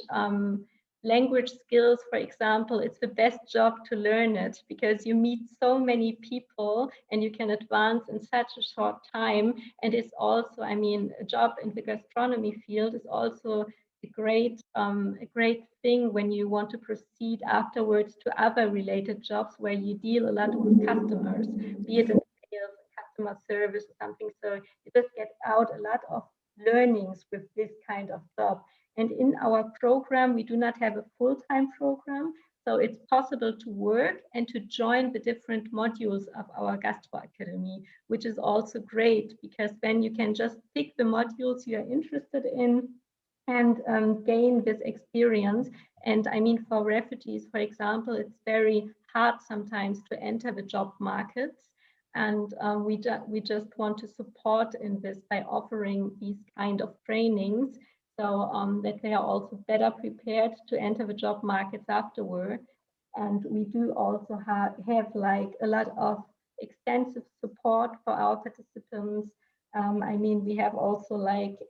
language skills, for example, it's the best job to learn it, because you meet so many people and you can advance in such a short time. And it's also, I mean, a job in the gastronomy field is also a great thing when you want to proceed afterwards to other related jobs where you deal a lot with customers, be it in sales, customer service, or something. So you just get out a lot of learnings with this kind of job. And in our program, we do not have a full-time program, so it's possible to work and to join the different modules of our Gastro Academy, which is also great, because then you can just pick the modules you are interested in and gain this experience. And I mean, for refugees, for example, it's very hard sometimes to enter the job markets. And we just want to support in this by offering these kind of trainings, so that they are also better prepared to enter the job markets afterward. And we do also have like a lot of extensive support for our participants. I mean, we have also like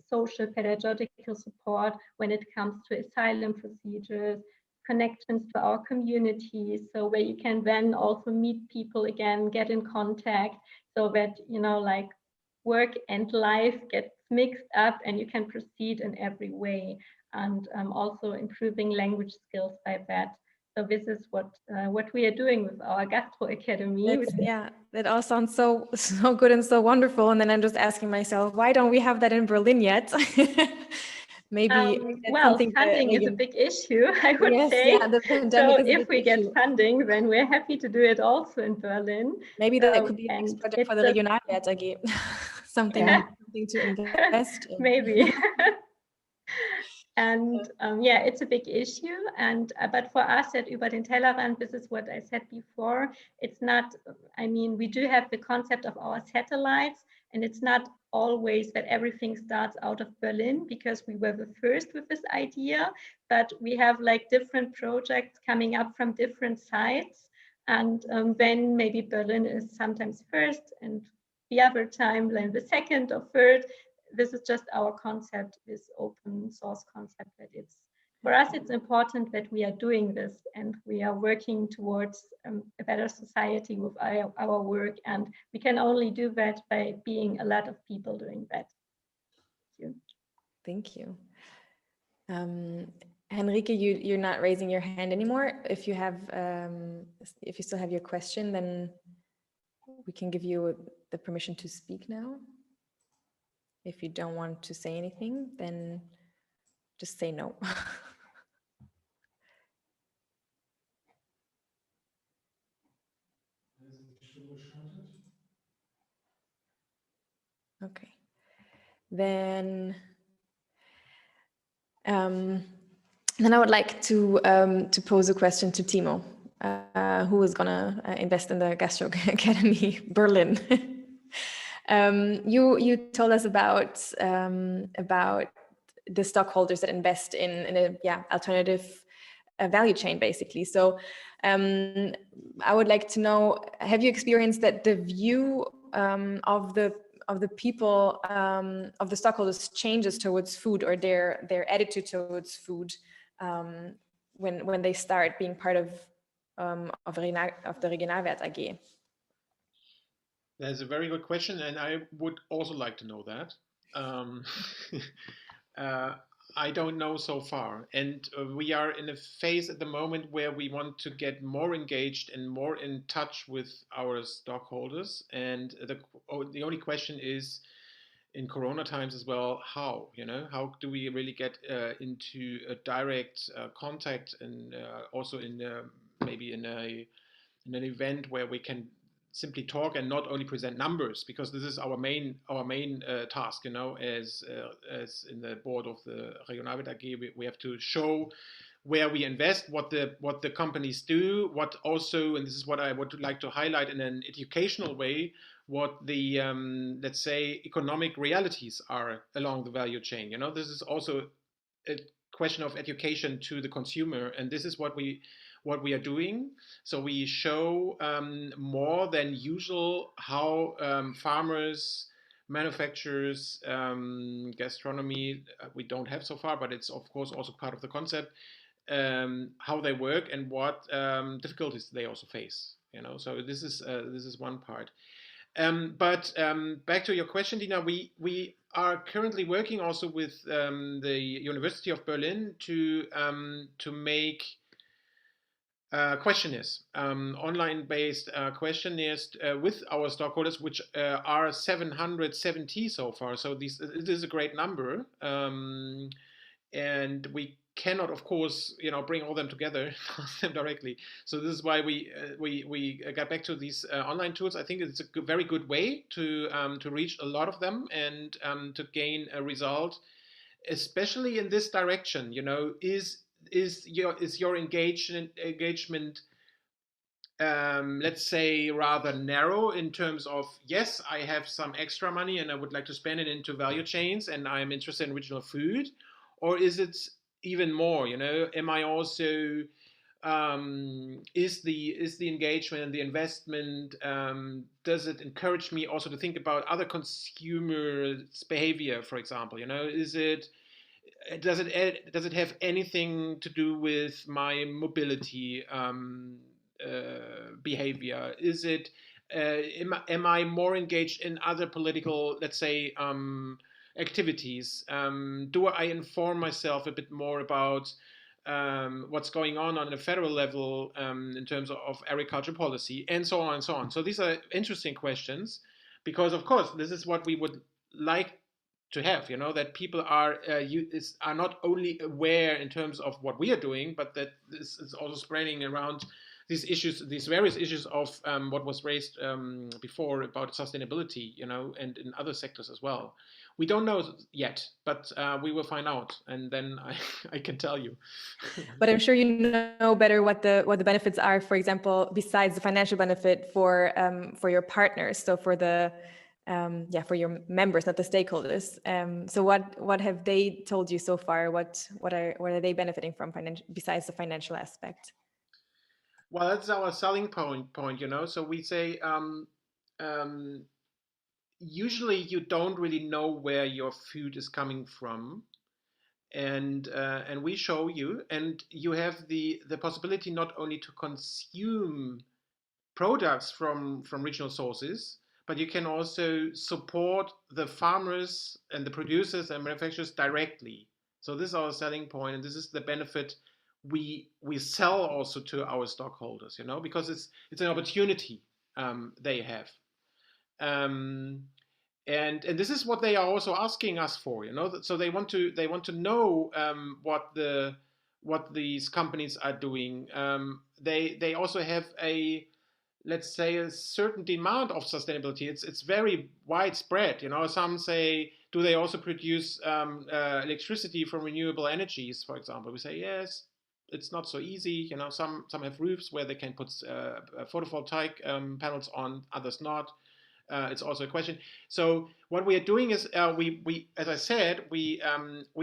social pedagogical support when it comes to asylum procedures, connections to our communities, so where you can then also meet people again, get in contact, so that, you know, like work and life gets mixed up and you can proceed in every way, and also improving language skills by that. So this is what we are doing with our Gastro Academy. Yeah, that all sounds so good and so wonderful. And then I'm just asking myself, why don't we have that in Berlin yet? Maybe well, funding is a big issue, I would say. Yeah, the pandemic so is a if we get funding, then we're happy to do it also in Berlin. Maybe that could be a next project for the Regionalwert AG. something to invest in. Maybe. And yeah, it's a big issue. And but for us at Über den Tellerrand, this is what I said before. It's not, I mean, we do have the concept of our satellites, and it's not always that everything starts out of Berlin, because we were the first with this idea, but we have like different projects coming up from different sites. And then maybe Berlin is sometimes first, and the other time then the second or third. This is just our concept, this open source concept, that it's, for us, it's important that we are doing this and we are working towards a better society with our work. And we can only do that by being a lot of people doing that. Thank you. Henrike, you're not raising your hand anymore. If you have, if you still have your question, then we can give you the permission to speak now. If you don't want to say anything, then just say no. Okay. Then I would like to pose a question to Timo, who is gonna invest in the Gastro Academy Berlin. You told us about the stockholders that invest in a alternative value chain, basically. So I would like to know, have you experienced that the view of the people, of the stockholders, changes towards food, or their attitude towards food when they start being part of the Regionalwert AG? That's a very good question, and I would also like to know that. I don't know so far, and we are in a phase at the moment where we want to get more engaged and more in touch with our stockholders. And the only question is in Corona times as well, how do we really get into a direct contact, and also in maybe in an event where we can simply talk and not only present numbers, because this is our main task, as in the board of the Regionalwert AG, we have to show where we invest, what the companies do, what also, and this is what I would like to highlight in an educational way, what the let's say economic realities are along the value chain. This is also a question of education to the consumer, and this is what we are doing. So we show more than usual how farmers, manufacturers, gastronomy, we don't have so far, but it's of course also part of the concept, how they work and what difficulties they also face. So this is one part. But back to your question, Dina, we are currently working also with the University of Berlin to make questionnaires, online-based questionnaires with our stockholders, which are 770 so far. So it is a great number, and we cannot, of course, bring all them together, ask them directly. So this is why we got back to these online tools. I think it's a very good way to reach a lot of them and to gain a result, especially in this direction. Is your engagement let's say rather narrow in terms of, yes, I have some extra money and I would like to spend it into value chains and I'm interested in regional food, or is it even more? Am I also is the engagement and the investment, does it encourage me also to think about other consumers' behavior, for example? Does it have anything to do with my mobility behavior? Is it am I more engaged in other political, let's say, activities? Do I inform myself a bit more about what's going on a federal level in terms of agriculture policy, and so on and so on? So these are interesting questions, because of course this is what we would like to have, that people are not only aware in terms of what we are doing, but that this is also spreading around these issues, these various issues of what was raised before about sustainability, and in other sectors as well. We don't know yet, but we will find out, and then I can tell you. But I'm sure you know better what the benefits are, for example, besides the financial benefit for your partners, so for the for your members, not the stakeholders. So what have they told you so far? What are they benefiting from besides the financial aspect? Well, that's our selling point. So we say usually you don't really know where your food is coming from, and we show you, and you have the possibility not only to consume products from regional sources, but you can also support the farmers and the producers and manufacturers directly. So this is our selling point, and this is the benefit we sell also to our stockholders, because it's an opportunity they have, and this is what they are also asking us for, So they want to know what these companies are doing. They also have let's say a certain demand of sustainability. It's very widespread. Some say, do they also produce electricity from renewable energies, for example? We say yes. It's not so easy. Some have roofs where they can put photovoltaic panels on, others not. It's also a question. So what we are doing is we as I said, we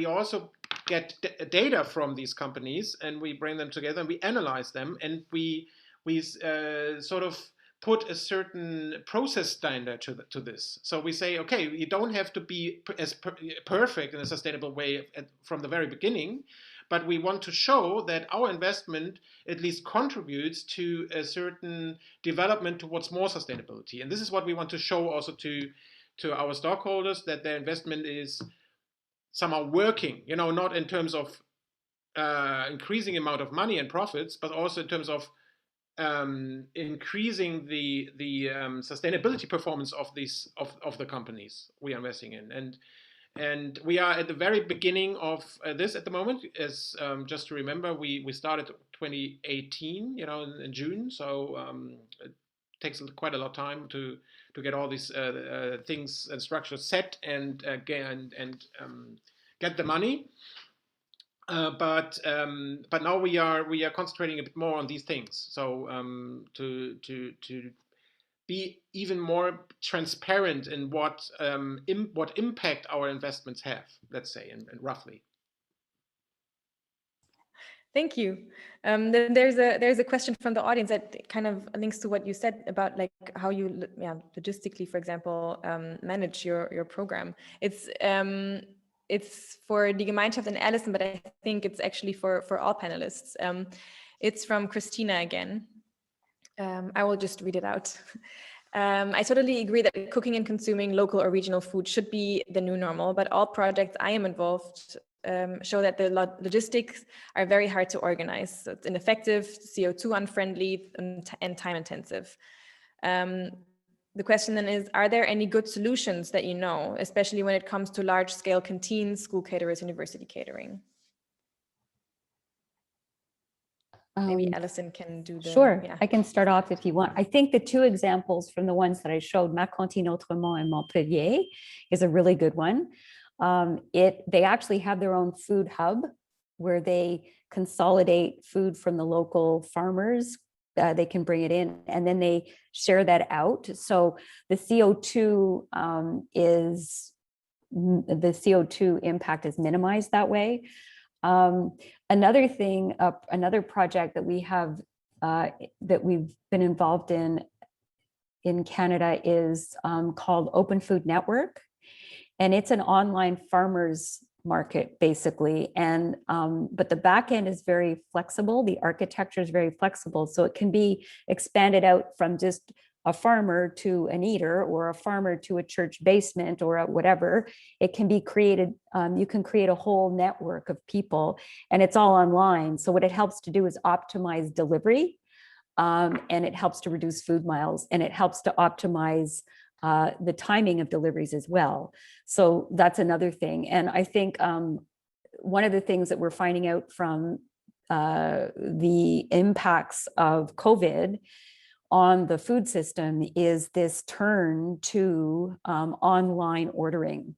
also get data from these companies, and we bring them together and we analyze them, and we sort of put a certain process standard to this. So we say, okay, you don't have to be as perfect in a sustainable way from the very beginning, but we want to show that our investment at least contributes to a certain development towards more sustainability. And this is what we want to show also to our stockholders, that their investment is somehow working, not in terms of increasing amount of money and profits, but also in terms of increasing the sustainability performance of these of the companies we are investing in. And we are at the very beginning of this at the moment. As just to remember, we started 2018, in June. So it takes quite a lot of time to get all these things and structures set and get the money. But now we are concentrating a bit more on these things. So to be even more transparent in what impact our investments have, let's say, and roughly. Thank you. Then there's a question from the audience that kind of links to what you said about like how you logistically, for example, manage your program. It's for Die Gemeinschaft and Alison, but I think it's actually for all panelists. It's from Christina again. I will just read it out. I totally agree that cooking and consuming local or regional food should be the new normal, but all projects I am involved show that the logistics are very hard to organize. So it's ineffective, CO2 unfriendly, and time intensive. The question then is, are there any good solutions that you know, especially when it comes to large scale canteens, school caterers, university catering? Maybe Alison can do the... Sure, I can start off if you want. I think the two examples from the ones that I showed, Ma Cantine Autrement and Montpellier, is a really good one. They actually have their own food hub where they consolidate food from the local farmers. They can bring it in and then they share that out. So the CO2 impact is minimized that way. Another thing, another project that we have that we've been involved in Canada is called Open Food Network, and it's an online farmers market basically. And but the back end is very flexible. The architecture is very flexible, so it can be expanded out from just a farmer to an eater or a farmer to a church basement or whatever. It can be created, you can create a whole network of people and it's all online. So what it helps to do is optimize delivery and it helps to reduce food miles and it helps to optimize the timing of deliveries as well. So that's another thing. And I think one of the things that we're finding out from the impacts of COVID on the food system is this turn to online ordering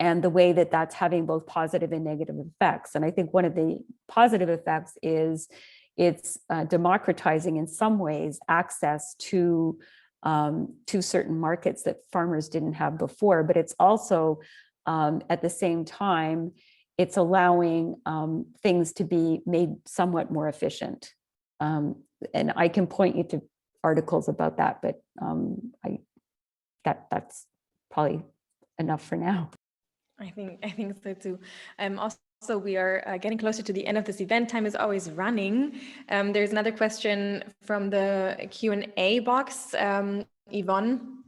and the way that that's having both positive and negative effects. And I think one of the positive effects is it's democratizing in some ways access to certain markets that farmers didn't have before, but it's also at the same time, it's allowing things to be made somewhat more efficient. And I can point you to articles about that, but that's probably enough for now. I think so too. Also, we are getting closer to the end of this event. Time is always running. There's another question from the Q&A box. Yvonne.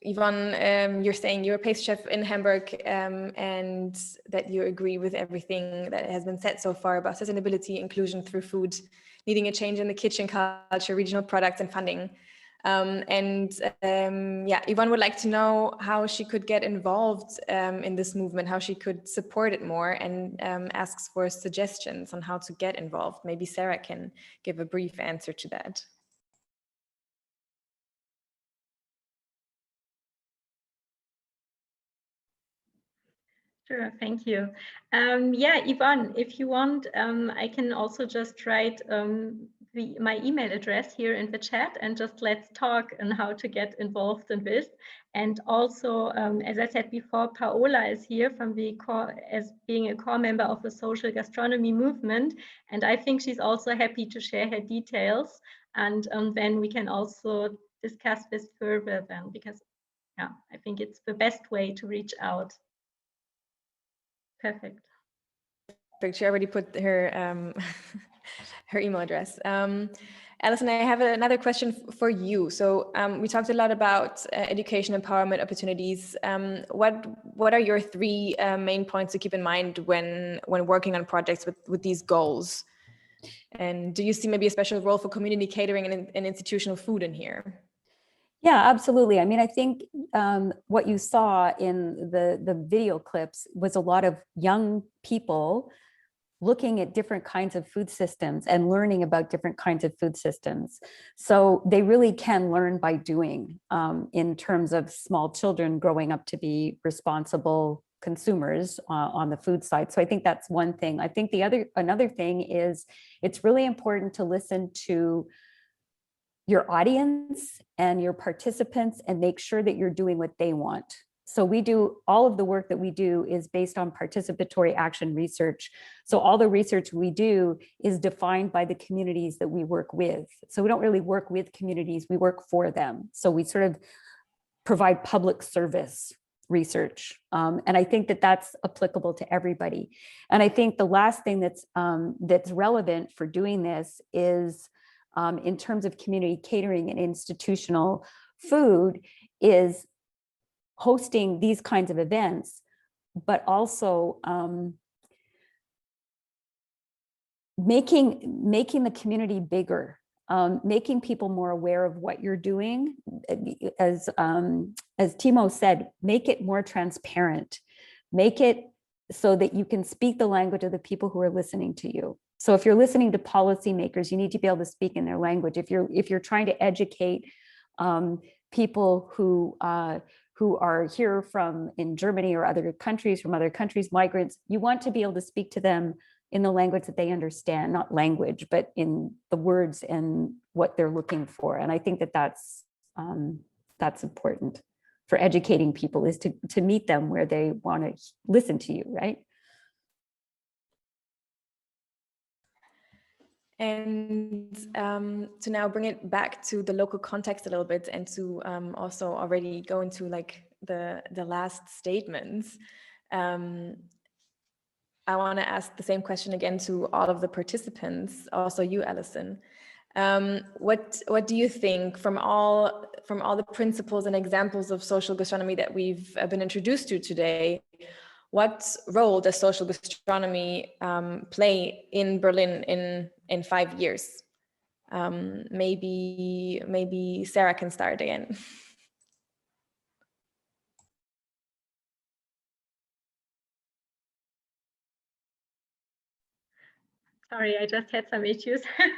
Yvonne, you're saying you're a pastry chef in Hamburg and that you agree with everything that has been said so far about sustainability, inclusion through food, needing a change in the kitchen culture, regional products and funding. Yvonne would like to know how she could get involved in this movement, how she could support it more, and asks for suggestions on how to get involved. Maybe Sara can give a brief answer to that. Sure, thank you. Yvonne, if you want, I can also just write my email address here in the chat and just let's talk on how to get involved in this. And also, as I said before, Paola is here from as being a core member of the social gastronomy movement. And I think she's also happy to share her details. And then we can also discuss this further then, because I think it's the best way to reach out. Perfect. She already put her her email address. Alison, I have another question for you. So we talked a lot about education empowerment opportunities. What are your three main points to keep in mind when working on projects with these goals? And do you see maybe a special role for community catering and institutional food in here? Yeah, absolutely. I mean, I think what you saw in the video clips was a lot of young people looking at different kinds of food systems and learning about different kinds of food systems. So they really can learn by doing, in terms of small children growing up to be responsible consumers on the food side. So I think that's one thing. I think another thing is it's really important to listen to your audience and your participants and make sure that you're doing what they want. So we do, all of the work that we do is based on participatory action research. So all the research we do is defined by the communities that we work with. So we don't really work with communities, we work for them. So we sort of provide public service research. And I think that that's applicable to everybody. And I think the last thing that's relevant for doing this is in terms of community catering and institutional food is hosting these kinds of events, but also making the community bigger, making people more aware of what you're doing. As Timo said, make it more transparent, make it so that you can speak the language of the people who are listening to you. So if you're listening to policymakers, you need to be able to speak in their language. If you're trying to educate people who are here from in Germany or other countries, from other countries, migrants, you want to be able to speak to them in the language that they understand, not language, but in the words and what they're looking for. And I think that that's important for educating people, is to meet them where they want to listen to you, right? And to now bring it back to the local context a little bit, and to also already go into like the last statements, I want to ask the same question again to all of the participants, also you, Alison. What do you think from all the principles and examples of social gastronomy that we've been introduced to today? What role does social gastronomy play in Berlin in 5 years? Maybe Sarah can start again. Sorry, I just had some issues with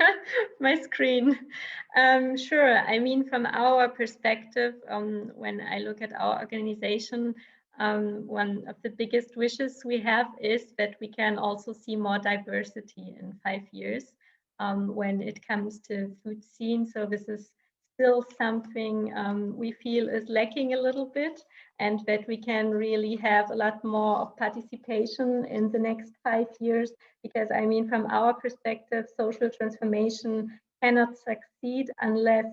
my screen. Sure, I mean, from our perspective, when I look at our organization, one of the biggest wishes we have is that we can also see more diversity in 5 years when it comes to food scene. So this is still something we feel is lacking a little bit, and that we can really have a lot more of participation in the next 5 years. Because I mean, from our perspective, social transformation cannot succeed unless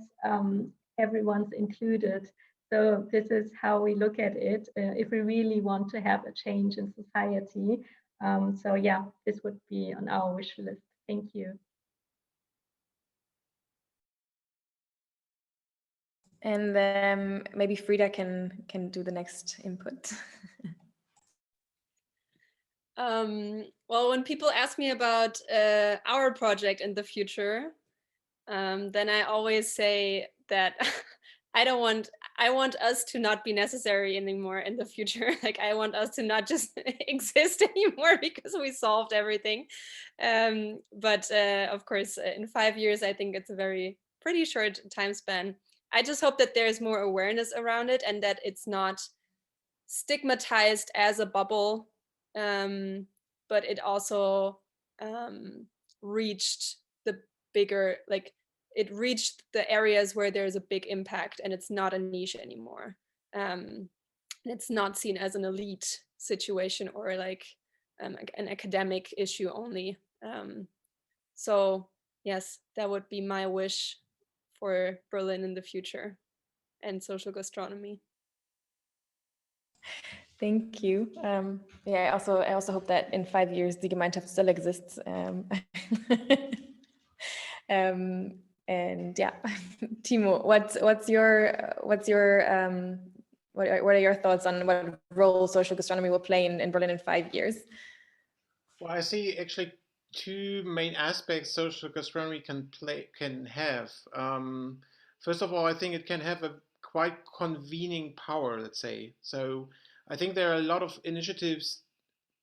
everyone's included. So this is how we look at it if we really want to have a change in society. So yeah, this would be on our wish list. Thank you. And then maybe Frida can do the next input. Well, when people ask me about our project in the future, then I always say that I want us to not be necessary anymore in the future. Like, I want us to not just exist anymore because we solved everything. But of course, in 5 years, I think it's a pretty short time span. I just hope that there's more awareness around it, and that it's not stigmatized as a bubble, but it also reached the bigger, like, it reached the areas where there's a big impact, and it's not a niche anymore. It's not seen as an elite situation or like an academic issue only. So yes, that would be my wish for Berlin in the future and social gastronomy. Thank you. Yeah, I also hope that in 5 years the Gemeinschaft still exists. And yeah, Timo, what are your thoughts on what role social gastronomy will play in Berlin in 5 years? Well, I see actually two main aspects social gastronomy can have. First of all, I think it can have a quite convening power, let's say. So I think there are a lot of initiatives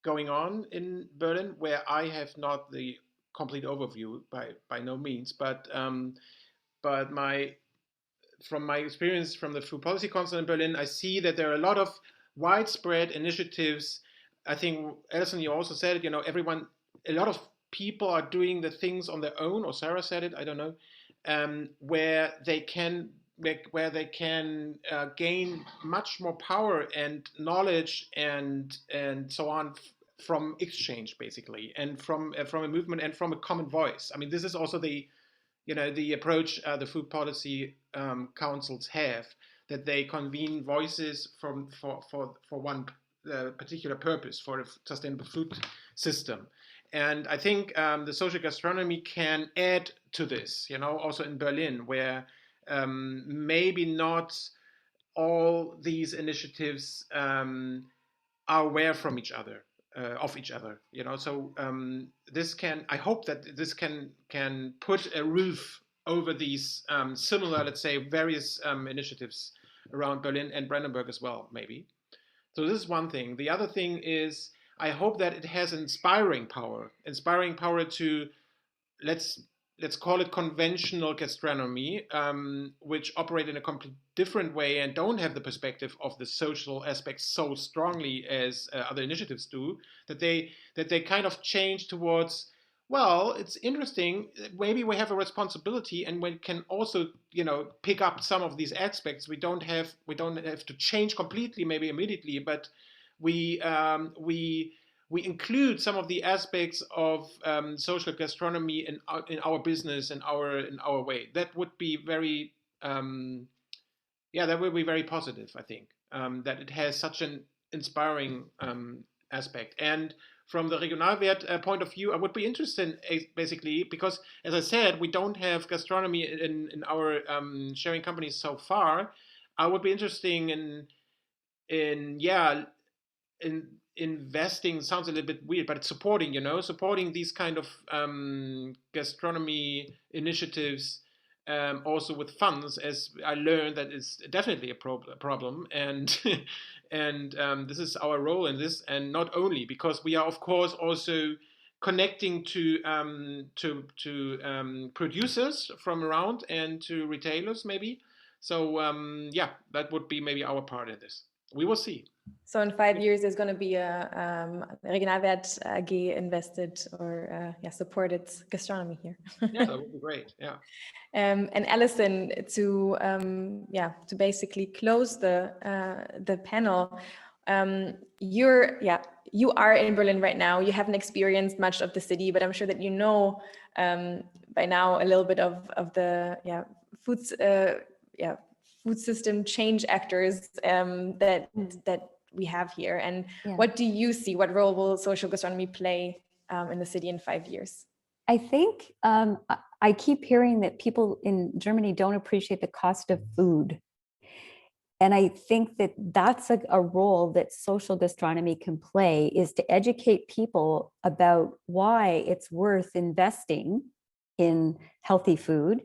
going on in Berlin where I have not the complete overview by no means, but from my experience from the Food Policy Council in Berlin, I see that there are a lot of widespread initiatives. I think, Alison, you also said it, a lot of people are doing the things on their own, or Sarah said it, I don't know, where they can gain much more power and knowledge and so on from exchange, basically, and from a movement and from a common voice. I mean, this is also the approach the food policy councils have, that they convene voices for one particular purpose, for a sustainable food system. And I think the social gastronomy can add to this, also in Berlin, where maybe not all these initiatives are aware from each other. Of each other, so I hope that this can put a roof over these similar, let's say, various initiatives around Berlin and Brandenburg as well, maybe. So this is one thing. The other thing is, I hope that it has inspiring power to, let's call it conventional gastronomy, which operate in a completely different way and don't have the perspective of the social aspects so strongly as other initiatives do, that they kind of change towards, well, it's interesting, maybe we have a responsibility and we can also, pick up some of these aspects. We don't have to change completely, maybe immediately, but we include some of the aspects of social gastronomy in our business, in our way. That would be very, that would be very positive, I think, that it has such an inspiring aspect. And from the Regionalwert point of view, I would be interested in, basically, because, as I said, we don't have gastronomy in our sharing companies so far. I would be interested in investing, sounds a little bit weird, but it's supporting these kind of gastronomy initiatives, also with funds, as I learned that it's definitely a problem, and and this is our role in this, and not only because we are, of course, also connecting to producers from around and to retailers, maybe. So that would be maybe our part in this. We will see. So in 5 years, there's going to be a Regionalwert AG invested or supported gastronomy here. Yeah, that would be great. Yeah. And Alison, to basically close the panel, you are in Berlin right now. You haven't experienced much of the city, but I'm sure that by now a little bit of the food system change actors that we have here. And what do you see? What role will social gastronomy play in the city in 5 years? I think I keep hearing that people in Germany don't appreciate the cost of food. And I think that that's a role that social gastronomy can play, is to educate people about why it's worth investing in healthy food,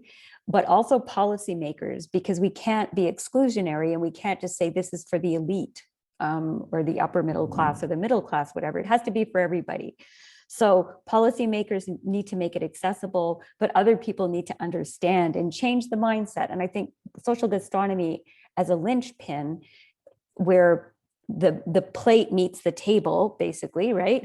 but also policymakers, because we can't be exclusionary and we can't just say this is for the elite or the upper middle class or the middle class, whatever. It has to be for everybody. So policymakers need to make it accessible, but other people need to understand and change the mindset. And I think social gastronomy as a linchpin, where the plate meets the table, basically, right,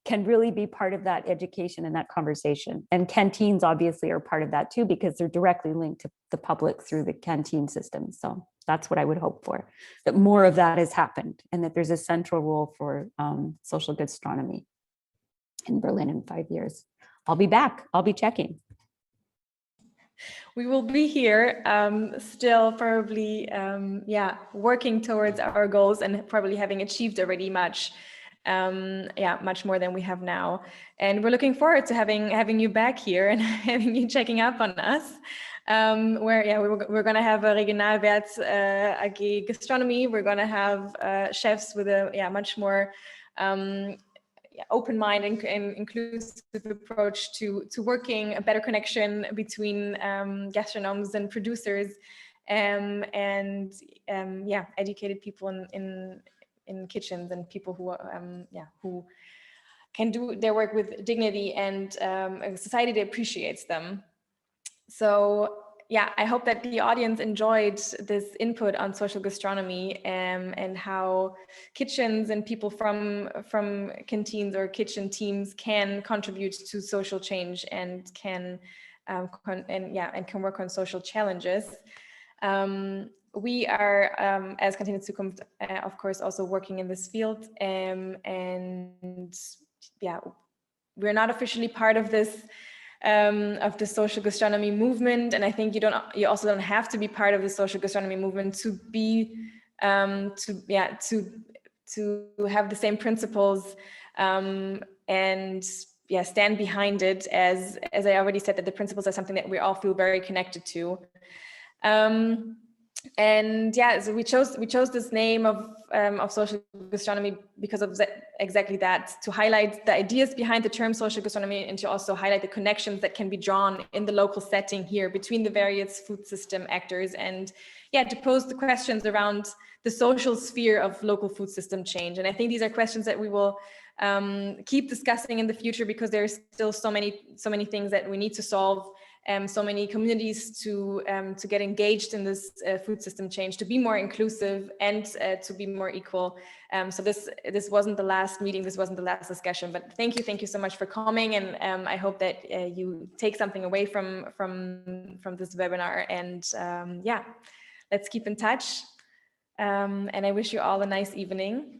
can really be part of that education and that conversation. And canteens obviously are part of that too, because they're directly linked to the public through the canteen system. So that's what I would hope for, that more of that has happened and that there's a central role for social gastronomy in Berlin in 5 years. I'll be back. I'll be checking. We will be here still probably, working towards our goals and probably having achieved already much more than we have now. And we're looking forward to having you back here and having you checking up on us. We're going to have a Regionalwert AG Gastronomy. We're going to have chefs with a much more open mind and inclusive approach to working, a better connection between gastronomes and producers, and educated people in kitchens, and people who who can do their work with dignity, and a society that appreciates them. So yeah, I hope that the audience enjoyed this input on social gastronomy, and how kitchens and people from canteens or kitchen teams can contribute to social change, and can work on social challenges. We are, as Kantine-Zukunft, of course, also working in this field, and yeah, we're not officially part of this social gastronomy movement, and I think you also don't have to be part of the social gastronomy movement to be to have the same principles, and stand behind it, as I already said, that the principles are something that we all feel very connected to. And yeah, so we chose this name of social gastronomy because of exactly that, to highlight the ideas behind the term social gastronomy, and to also highlight the connections that can be drawn in the local setting here between the various food system actors, and to pose the questions around the social sphere of local food system change. And I think these are questions that we will keep discussing in the future, because there's still so many things that we need to solve. So many communities to get engaged in this food system change, to be more inclusive, and to be more equal. So this wasn't the last meeting, this wasn't the last discussion, but thank you so much for coming, and I hope that you take something away from this webinar, and let's keep in touch, and I wish you all a nice evening.